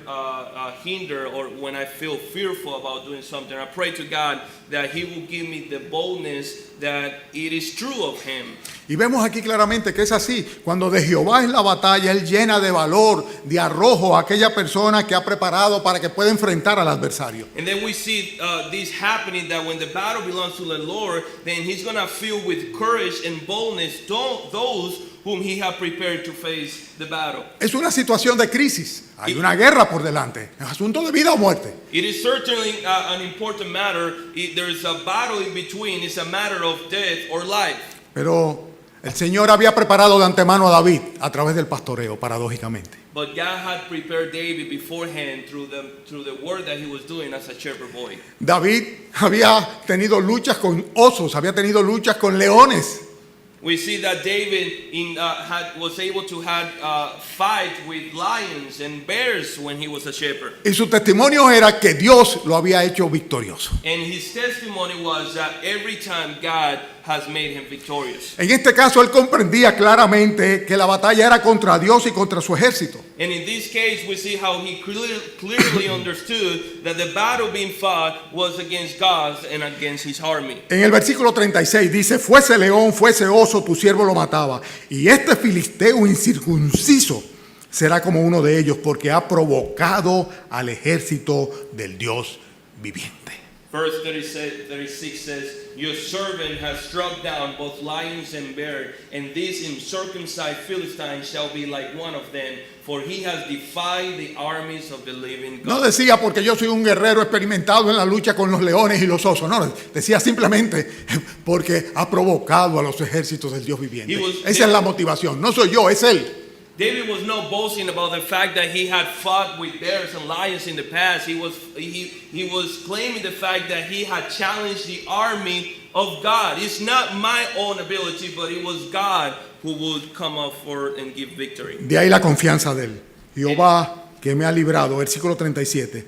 hinder, or when I feel fearful about doing something, I pray to God that He will give me the boldness that it is true of Him. Y vemos aquí claramente que es así. Cuando de Jehová es la batalla, Él llena de valor, de arrojo a aquella persona que ha preparado para que pueda enfrentar al adversario. And then we see this happening, that when the battle belongs to the Lord, then He's going to fill with courage and boldness those whom He has prepared to face the battle. Es una situación de crisis. Hay una guerra por delante. Es asunto de vida o muerte. It is certainly an important matter. There is a battle in between. It's a matter of death or life. Pero el Señor había preparado de antemano a David a través del pastoreo, paradójicamente. But God had prepared David beforehand through the work that he was doing as a shepherd boy. David había tenido luchas con osos, había tenido luchas con leones. We see that David was able to have fight with lions and bears when he was a shepherd. Y su testimonio era que Dios lo había hecho victorioso. And his testimony was that every time God has made him victorious. En este caso él comprendía claramente que la batalla era contra Dios y contra su ejército. And in this case, we see how he clearly understood that the battle being fought was against God and against his army. En el versículo 36 dice: fuese león, fuese oso, tu siervo lo mataba. Y este filisteo incircunciso será como uno de ellos, porque ha provocado al ejército del Dios viviente. Verse 36 says, your servant has struck down both lions and bears, and this uncircumcised Philistine shall be like one of them, for he has defied the armies of the living God. No decía porque yo soy un guerrero experimentado en la lucha con los leones y los osos. No, decía simplemente porque ha provocado a los ejércitos del Dios viviente. Esa es la motivación. No soy yo, es él. David was not boasting about the fact that he had fought with bears and lions in the past. He was claiming the fact that he had challenged the army of God. It's not my own ability, but it was God who would come up forward and give victory. De ahí la confianza de él. Jehová que me ha librado, versículo 37.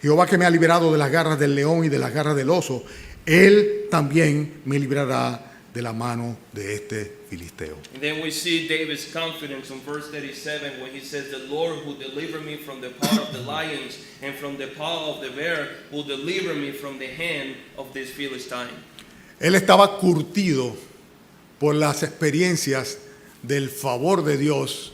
Jehová que me ha librado de las garras del león y de las garras del oso, él también me librará de la mano de este filisteo. And then we see David's confidence in verse 37 when he says, the Lord who delivered me from the paw of the lions and from the paw of the bear will deliver me from the hand of this Philistine. Él estaba curtido por las experiencias del favor de Dios,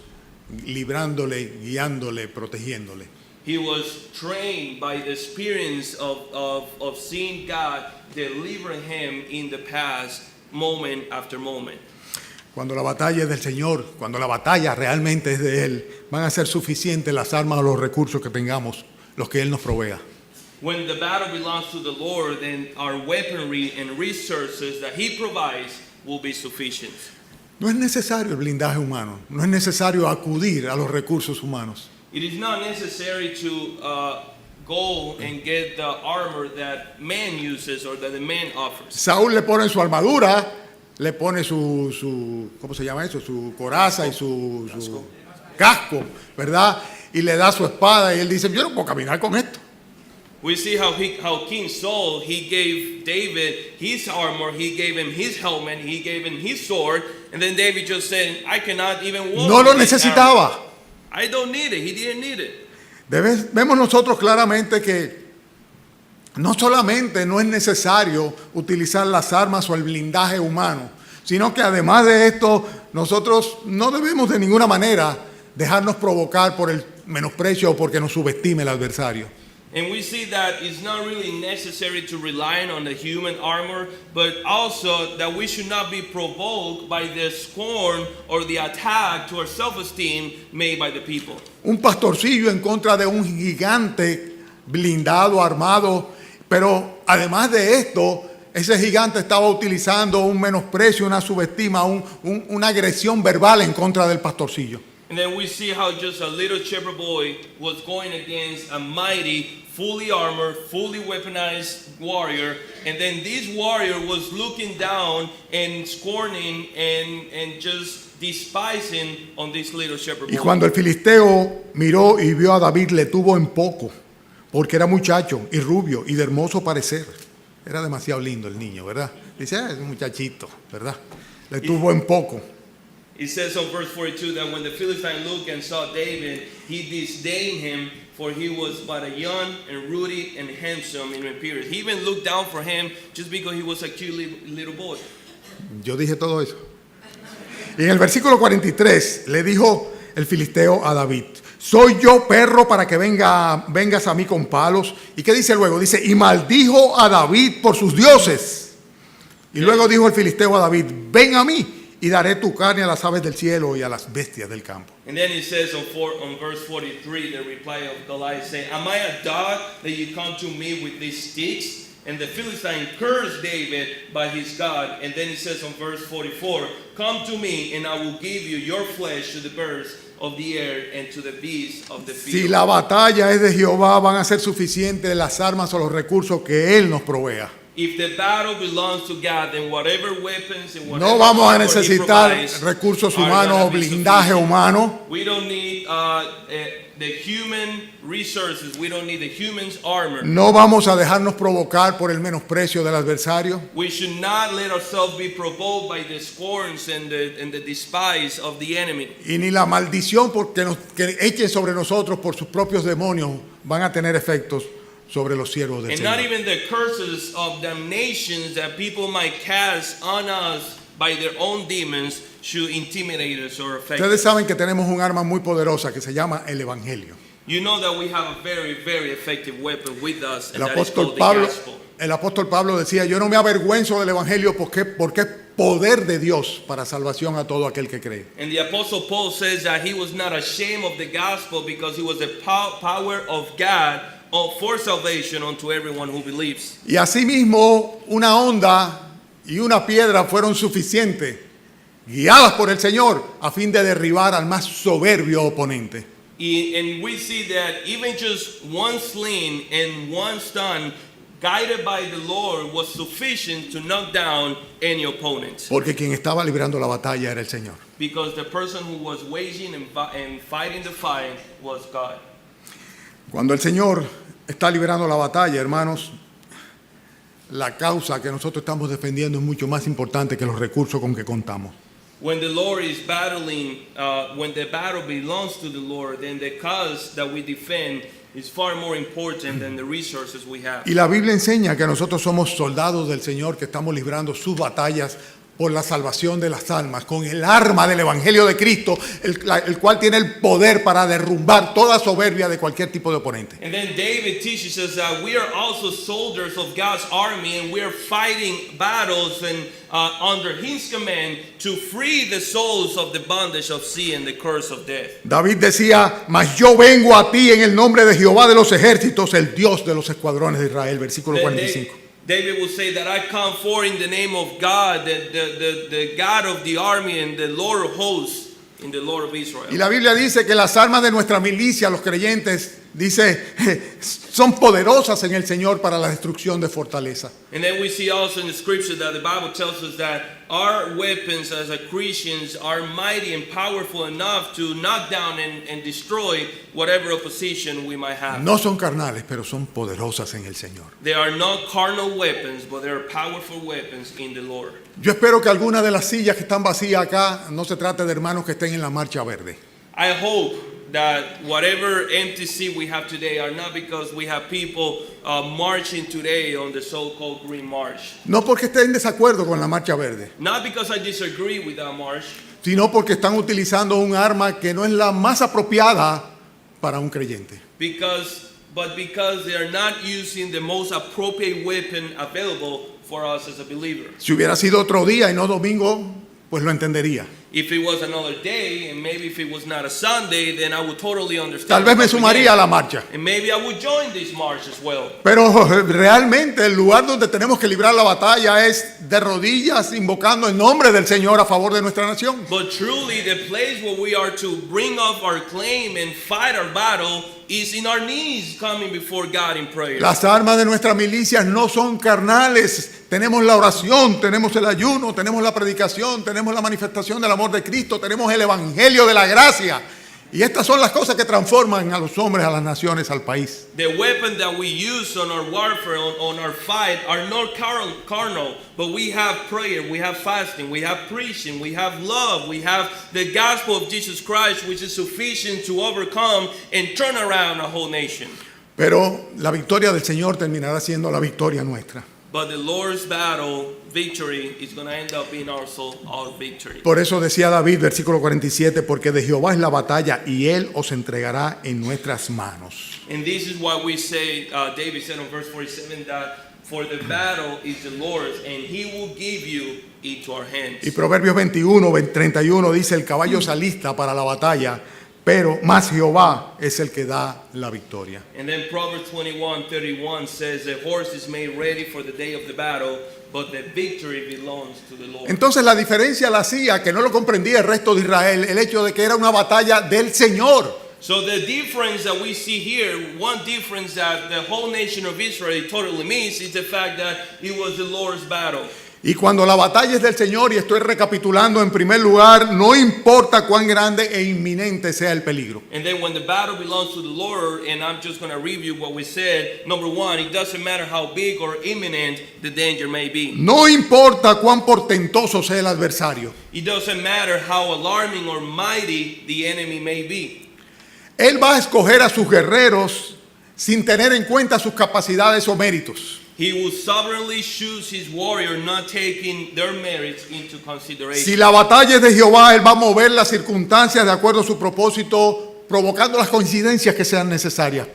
librándole, guiándole, protegiéndole. He was trained by the experience of seeing God deliver him in the past, moment after moment. Cuando la batalla es del Señor, cuando la batalla realmente es de Él, van a ser suficientes las armas o los recursos que tengamos, los que Él nos provea. When the battle belongs to the Lord, then our weaponry and resources that He provides will be sufficient. No es necesario el blindaje humano, no es necesario acudir a los recursos humanos. It is not necessary to go and get the armor that man uses or that the man offers. Saúl le pone su armadura, le pone su ¿cómo se llama eso? Su coraza y su casco, ¿verdad? Y le da su espada y él dice, yo no puedo caminar con esto. We see how King Saul, he gave David his armor, he gave him his helmet, he gave him his sword, and then David just said, I cannot even walk. No lo with this necesitaba. armor. I don't need it. He didn't need it. Vemos nosotros claramente que no solamente no es necesario utilizar las armas o el blindaje humano, sino que además de esto, nosotros no debemos de ninguna manera dejarnos provocar por el menosprecio o porque nos subestime el adversario. And we see that it's not really necessary to rely on the human armor, but also that we should not be provoked by the scorn or the attack to our self-esteem made by the people. Un pastorcillo en contra de un gigante blindado, armado, pero además de esto, ese gigante estaba utilizando un menosprecio, una subestima, una agresión verbal en contra del pastorcillo. And then we see how just a little shepherd boy was going against a mighty, fully armored, fully weaponized warrior. And then this warrior was looking down and scorning and just despising on this little shepherd Y boy. cuando el filisteo miró y vio a David, le tuvo en poco, porque era muchacho y rubio y de hermoso parecer. Era demasiado lindo el niño, ¿verdad? Dice, es un muchachito, ¿verdad? Le tuvo en poco. It says on verse 42 that when the Philistine looked and saw David, he disdained him, for he was but a young and ruddy and handsome in appearance. He even looked down for him just because he was a cute little boy. Yo dije todo eso. Y en el versículo 43 le dijo el filisteo a David, ¿soy yo perro para que vengas a mí con palos? ¿Y qué dice luego? Dice, y maldijo a David por sus dioses. Y luego dijo el filisteo a David, ven a mí y daré tu carne a las aves del cielo y a las bestias del campo. And then he says on verse 43, the reply of Goliath saying, am I a dog that you come to me with these sticks? And the Philistine cursed David by his God. And then he says on verse 44, come to me and I will give you your flesh to the birds of the air and to the beasts of the field. Si la batalla es de Jehová, van a ser suficientes las armas o los recursos que Él nos provea. If the battle belongs to God, then whatever weapons and whatever No vamos a armor He necesitar provides recursos are humanos gonna o be blindaje sufficient. humano. We don't need the human resources. We don't need the human's armor. No vamos a dejarnos provocar por el menosprecio del adversario. We should not let ourselves be provoked by the scorns and the despise of the enemy. Y ni la maldición que echen sobre nosotros por sus propios demonios van a tener efectos sobre los siervos del And not Señor. even the curses of damnations that people might cast on us by their own demons should intimidate us or affect Ustedes us. saben que tenemos un arma muy poderosa que se llama el Evangelio. You know that we have a very, very effective weapon with us, and El that is apóstol called the Pablo, gospel. el apóstol Pablo decía, yo no me avergüenzo del Evangelio porque es poder de Dios para salvación a todo aquel que cree. And the apostle Paul says that he was not ashamed of the gospel because it was the power of God for salvation unto everyone who believes. Y asimismo, una onda y una piedra fueron suficientes, guiadas por el Señor, a fin de derribar al más soberbio oponente. And we see that even just one sling and one stone guided by the Lord was sufficient to knock down any opponent. Porque quien estaba librando la batalla era el Señor. Because the person who was waging and fighting the fight was God. Cuando el Señor está librando la batalla, hermanos, la causa que nosotros estamos defendiendo es mucho más importante que los recursos con que contamos. When the Lord is battling, when the battle belongs to the Lord, then the cause that we defend is far more important than the resources we have. Y la Biblia enseña que nosotros somos soldados del Señor, que estamos librando sus batallas por la salvación de las almas, con el arma del Evangelio de Cristo, el cual tiene el poder para derrumbar toda soberbia de cualquier tipo de oponente. And then David teaches us that we are also soldiers of God's army, and we are fighting battles and under His command to free the souls of the bondage of sin and the curse of death. David decía, mas yo vengo a ti en el nombre de Jehová de los ejércitos, el Dios de los escuadrones de Israel, versículo 45. David will say that I come forth in the name of God, the God of the army and the Lord of hosts, in the Lord of Israel. Y la Biblia dice que las armas de nuestra milicia, los creyentes, dice, son poderosas en el Señor para la destrucción de fortaleza. And then we see also in the scripture that the Bible tells us that our weapons as a Christians are mighty and powerful enough to knock down and destroy whatever opposition we might have. No son carnales, pero son poderosas en el Señor. They are not carnal weapons, but they are powerful weapons in the Lord. Yo espero que algunas de las sillas que están vacías acá no se trate de hermanos que estén en la marcha verde. I hope that whatever empty seat we have today are not because we have people marching today on the so-called Green March. No porque estén en desacuerdo con la marcha verde, Not because I disagree with that march, sino porque están utilizando un arma que no es la más apropiada para un creyente. but because they are not using the most appropriate weapon available for us as a believer. Si hubiera sido otro día y no domingo, pues lo entendería. If it was another day, and maybe if it was not a Sunday, then I would totally understand. Tal vez me sumaría a la marcha. And maybe I would join this march as well. Pero realmente el lugar donde tenemos que librar la batalla es de rodillas, invocando el nombre del Señor a favor de nuestra nación. But truly, the place where we are to bring up our claim and fight our battle is in our knees, coming before God in prayer. Las armas de nuestras milicias no son carnales. Tenemos la oración, tenemos el ayuno, tenemos la predicación, tenemos la manifestación del amor de Cristo, tenemos el evangelio de la gracia. Y estas son las cosas que transforman a los hombres, a las naciones, al país. The weapon that we use on our warfare, on our fight, are not carnal, but we have prayer, we have fasting, we have preaching, we have love, we have the gospel of Jesus Christ, which is sufficient to overcome and turn around a whole nation. Pero la victoria del Señor terminará siendo la victoria nuestra. But the Lord's battle, victory, is going to end up being also our victory. Por eso decía David, versículo 47, porque de Jehová es la batalla y Él os entregará en nuestras manos. And this is why we say, David said on verse 47, that for the battle is the Lord's, and He will give you into our hands. Y Proverbios 21, 31 dice, el caballo se alista para la batalla, pero más Jehová es el que da la victoria. And then Proverbs 21:31 says, the horse is made ready for the day of the battle, but the victory belongs to the Lord. Entonces la diferencia la hacía, que no lo comprendía el resto de Israel, el hecho de que era una batalla del Señor. So the difference that we see here, one difference that the whole nation of Israel totally missed, is the fact that it was the Lord's battle. Y cuando la batalla es del Señor, y estoy recapitulando en primer lugar, no importa cuán grande e inminente sea el peligro. And then when the battle belongs to the Lord, and I'm just going to review what we said. Number one, it doesn't matter how big or imminent the danger may be. No importa cuán portentoso sea el adversario. It doesn't matter how alarming or mighty the enemy may be. Él va a escoger a sus guerreros sin tener en cuenta sus capacidades o méritos. He will sovereignly choose his warrior, not taking their merits into consideration. Si la batalla es de Jehová, Él va a mover las circunstancias de acuerdo a su propósito, provocando las coincidencias que sean necesarias.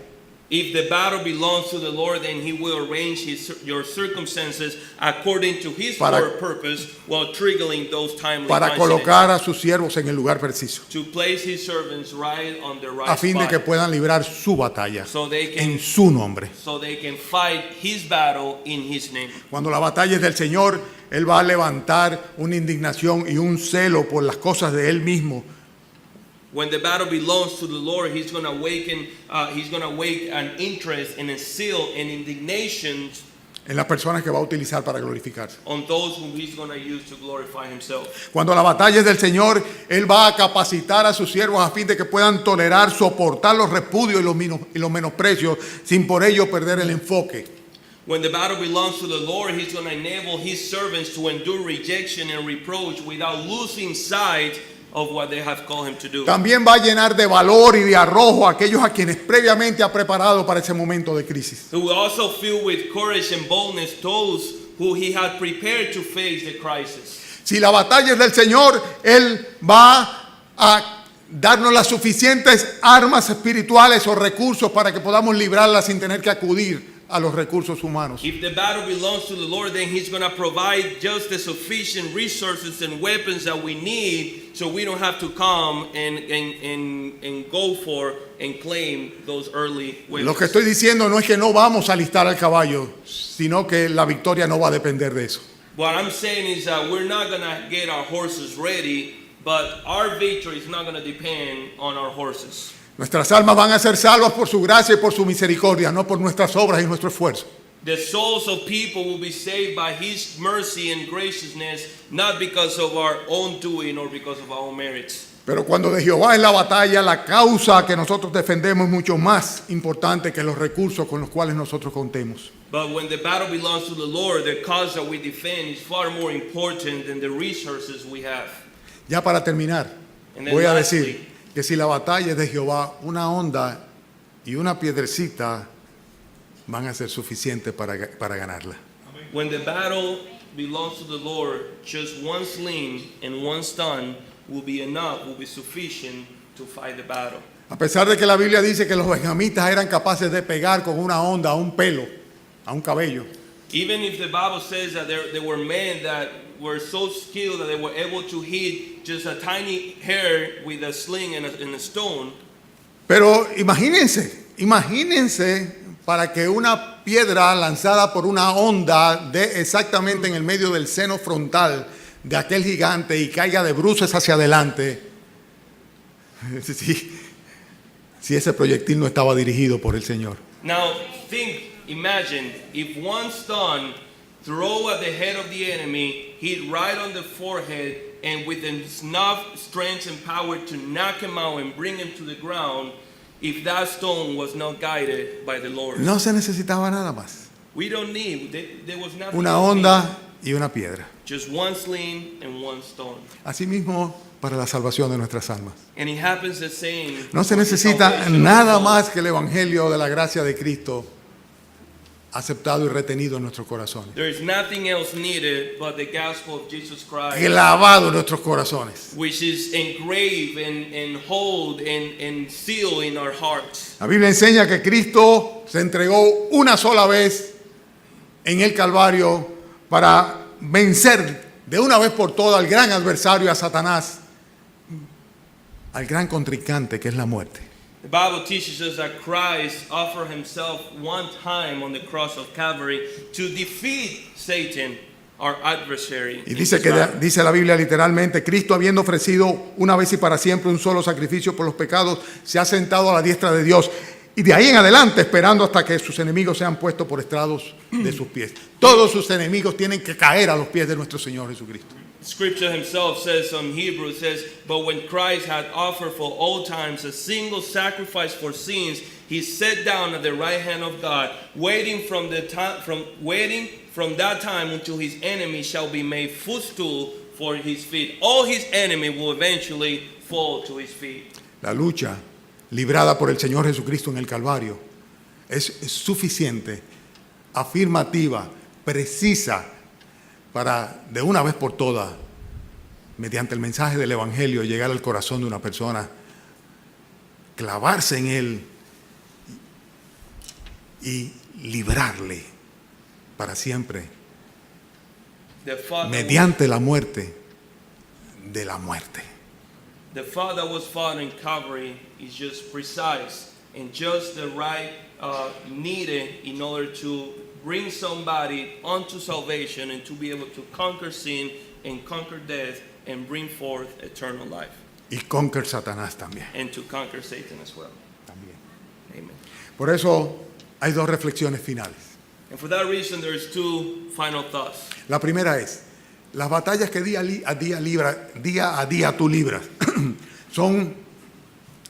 If the battle belongs to the Lord, then He will arrange your circumstances according to His purpose, while triggering those timely Para colocar a sus siervos en el lugar preciso, to place His servants right on the right a fin de que spot, puedan librar su batalla so they can en su nombre. fight His battle in His name. Cuando la batalla es del Señor, Él va a levantar una indignación y un celo por las cosas de Él mismo. When the battle belongs to the Lord, He's going to awaken an interest and a zeal and indignation En las personas que va a utilizar para glorificarse. on those whom He's going to use to glorify Himself. Cuando la batalla es del Señor, Él va a capacitar a sus siervos a fin de que puedan tolerar, soportar los repudios y los menosprecios, sin por ello perder el enfoque. When the battle belongs to the Lord, He's going to enable His servants to endure rejection and reproach without losing sight of what they have called Him to do. También va a llenar de valor y de arrojo a aquellos a quienes previamente ha preparado para ese momento de crisis. He will also fill with courage and boldness those who He had prepared to face the crisis. Si la batalla es del Señor, Él va a darnos las suficientes armas espirituales o recursos para que podamos librarla sin tener que acudir a los recursos humanos. If the battle belongs to the Lord, then He's going to provide just the sufficient resources and weapons that we need, so we don't have to come and go for and claim those early weapons. Lo que estoy diciendo no es que no vamos a alistar al caballo, sino que la victoria no va a depender de eso. What I'm saying is that we're not going to get our horses ready, but our victory is not going to depend on our horses. Nuestras almas van a ser salvas por su gracia y por su misericordia, no por nuestras obras y nuestro esfuerzo. The souls of people will be saved by His mercy and graciousness, not because of our own doing or because of our own merits. Pero cuando de Jehová es la batalla, la causa que nosotros defendemos es mucho más importante que los recursos con los cuales nosotros contemos. But when the battle belongs to the Lord, the cause that we defend is far more important than the resources we have. Ya para terminar, And then voy a lastly, decir que si la batalla es de Jehová, una onda y una piedrecita van a ser suficientes para ganarla. when the battle belongs to the Lord, just one sling and one stone will be enough, will be sufficient to fight the battle. A pesar de que la Biblia dice que los benjamitas eran capaces de pegar con una onda a un pelo, a un cabello, Even if the Bible says that there were men that were so skilled that they were able to hit just a tiny hair with a sling and a stone. pero imagínense para que una piedra lanzada por una onda dé exactamente en el medio del seno frontal de aquel gigante y caiga de bruces hacia adelante, si ese proyectil no estaba dirigido por el Señor. Now imagine if one stone throw at the head of the enemy, hit right on the forehead, and with enough strength and power to knock him out and bring him to the ground, if that stone was not guided by the Lord. No se necesitaba nada más. We don't need, there was nothing Una else onda y una piedra. needed. Just one sling and one stone. Asimismo, para la salvación de nuestras almas. And it happens the same. No se for the necesita salvation of nada souls. más que el Evangelio de la gracia de Cristo aceptado y retenido en nuestros corazones. There is nothing else needed but the gospel of Jesus Christ, Clavado en nuestros corazones. which is engraved and hold and sealed in our hearts. La Biblia enseña que Cristo se entregó una sola vez en el Calvario para vencer de una vez por todas al gran adversario, a Satanás, al gran contrincante que es la muerte. The Bible teaches us that Christ offered himself one time on the cross of Calvary to defeat Satan, our adversary. Y dice dice la Biblia literalmente, Cristo habiendo ofrecido una vez y para siempre un solo sacrificio por los pecados, se ha sentado a la diestra de Dios. Y de ahí en adelante esperando hasta que sus enemigos sean puestos por estrados de sus pies. Todos sus enemigos tienen que caer a los pies de nuestro Señor Jesucristo. Scripture himself says on Hebrews, says, but when Christ had offered for all times a single sacrifice for sins, he sat down at the right hand of God, waiting from that time until his enemy shall be made footstool for his feet. All his enemy will eventually fall to his feet. La lucha librada por el Señor Jesucristo en el Calvario es suficiente, afirmativa, precisa, para de una vez por todas, mediante el mensaje del Evangelio, llegar al corazón de una persona, clavarse en él y librarle para siempre, mediante la muerte, de la muerte. The thought that was fought in Calvary is just precise and just the right needed in order to bring somebody unto salvation and to be able to conquer sin and conquer death and bring forth eternal life. Y conquer Satanás también. And to conquer Satan as well. También. Amen. Por eso hay dos reflexiones finales. And for that reason, there's two final thoughts. La primera es, las batallas que día a día tú libras, ¿son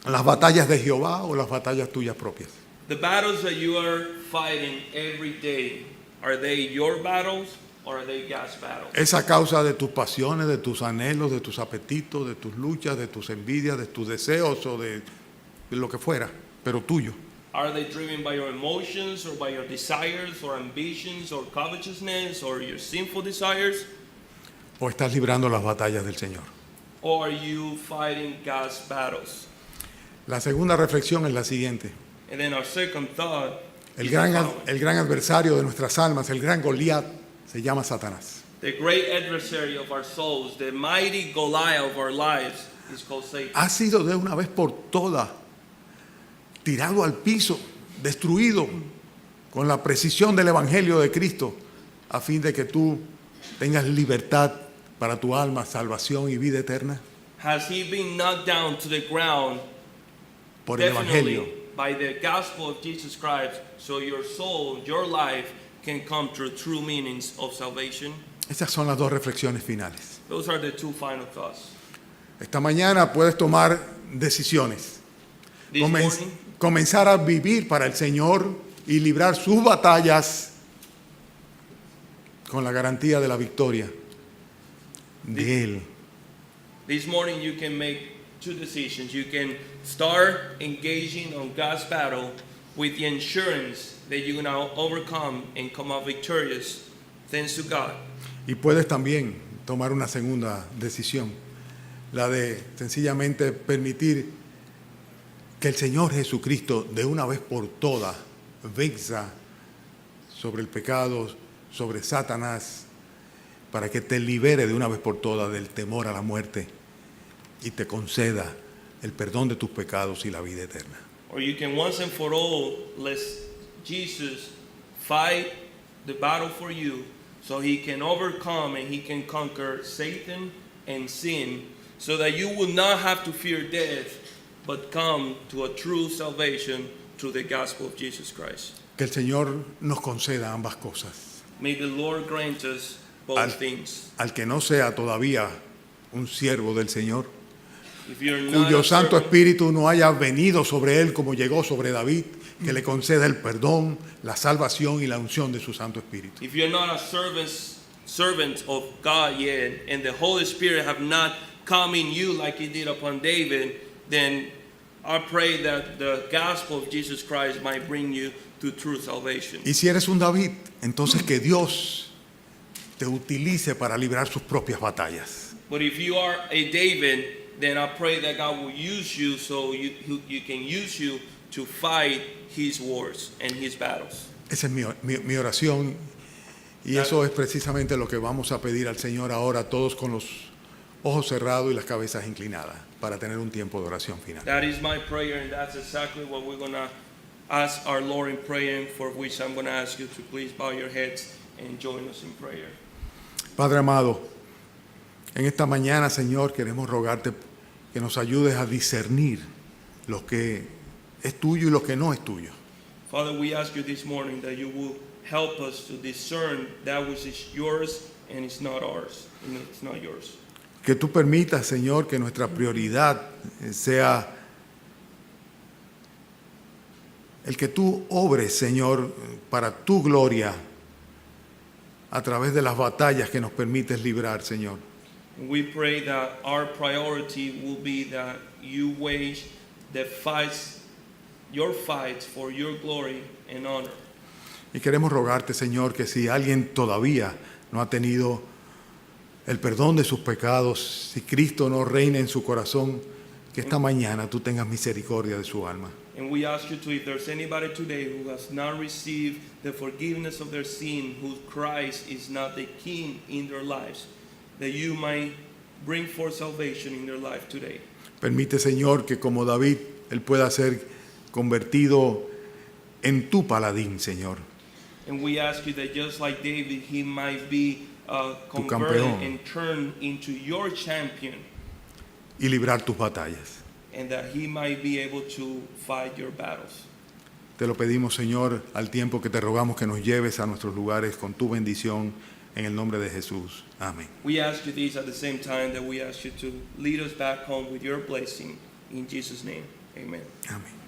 las batallas de Jehová o las batallas tuyas propias? The battles that you are fighting every day, are they your battles or are they God's battles? Es a causa de tus pasiones, de tus anhelos, de tus apetitos, de tus luchas, de tus envidias, de tus deseos o de lo que fuera, pero tuyo. Are they driven by your emotions or by your desires or ambitions or covetousness or your sinful desires? ¿O estás librando las batallas del Señor? Or are you fighting God's battles? La segunda reflexión es la siguiente. And then our second thought, El is the following. el gran adversario de nuestras almas, el gran Goliat, se llama Satanás. The great adversary of our souls, the mighty Goliath of our lives, is called Satan. Ha sido de una vez por todas tirado al piso, destruido con la precisión del Evangelio de Cristo, a fin de que tú tengas libertad para tu alma, salvación y vida eterna Has he been knocked down to the ground? por el Evangelio. Definitely by the gospel of Jesus Christ, so your soul, your life can come to true meanings of salvation. Esas son las dos reflexiones finales. Those are the two final thoughts. Esta mañana puedes tomar decisiones. This morning, Comenzar a vivir para el Señor y librar sus batallas con la garantía de la victoria de Él. this morning you can make two decisions. You can start engaging on God's battle with the assurance that you're going to overcome and come out victorious thanks to God. Y puedes también tomar una segunda decisión, la de sencillamente permitir que el Señor Jesucristo de una vez por todas venza sobre el pecado, sobre Satanás, para que te libere de una vez por todas del temor a la muerte y te conceda el perdón de tus pecados y la vida eterna. Or you can once and for all let Jesus fight the battle for you so he can overcome and he can conquer Satan and sin so that you will not have to fear death but come to a true salvation through the gospel of Jesus Christ. Que el Señor nos conceda ambas cosas. May the Lord grant us both things. Al que no sea todavía un siervo del Señor, If you're not cuyo a Santo servant, Espíritu no haya venido sobre él como llegó sobre David, que le conceda el perdón, la salvación y la unción de su Santo Espíritu. if you're not a servant of God yet, and the Holy Spirit have not come in you like He did upon David, then I pray that the gospel of Jesus Christ might bring you to true salvation. Y si eres un David, entonces que Dios te utilice para librar sus propias batallas. But if you are a David, then I pray that God will use you so you can use you to fight His wars and His battles. Esa es mi oración y eso es precisamente lo que vamos a pedir al Señor ahora, todos con los ojos cerrados y las cabezas inclinadas, para tener un tiempo de oración final. That is my prayer, and that's exactly what we're going to ask our Lord in prayer, for which I'm going to ask you to please bow your heads and join us in prayer. Padre amado, en esta mañana, Señor, queremos rogarte que nos ayudes a discernir lo que es tuyo y lo que no es tuyo. Father, we ask you this morning that you will help us to discern that which is yours and it's not ours. It's not yours. Que tú permitas, Señor, que nuestra prioridad sea el que tú obres, Señor, para tu gloria a través de las batallas que nos permites librar, Señor. And we pray that our priority will be that you wage the fights, your fights for your glory and honor. Y queremos rogarte, Señor, que si alguien todavía no ha tenido el perdón de sus pecados, si Cristo no reina en su corazón, que esta mañana tú tengas misericordia de su alma. And we ask you to, if there's anybody today who has not received the forgiveness of their sin, whose Christ is not the King in their lives, that you might bring forth salvation in their life today. Permite, Señor, que como David, él pueda ser convertido en tu paladín, Señor. And we ask you that just like David, he might be Tu converted campeón. and turned into your champion, Y librar tus batallas. and that he might be able to fight your battles. Te lo pedimos, Señor, al tiempo que te rogamos que nos lleves a nuestros lugares con tu bendición, en el nombre de Jesús. Amén. We ask you this at the same time that we ask you to lead us back home with your blessing. In Jesus' name, amen. Amén.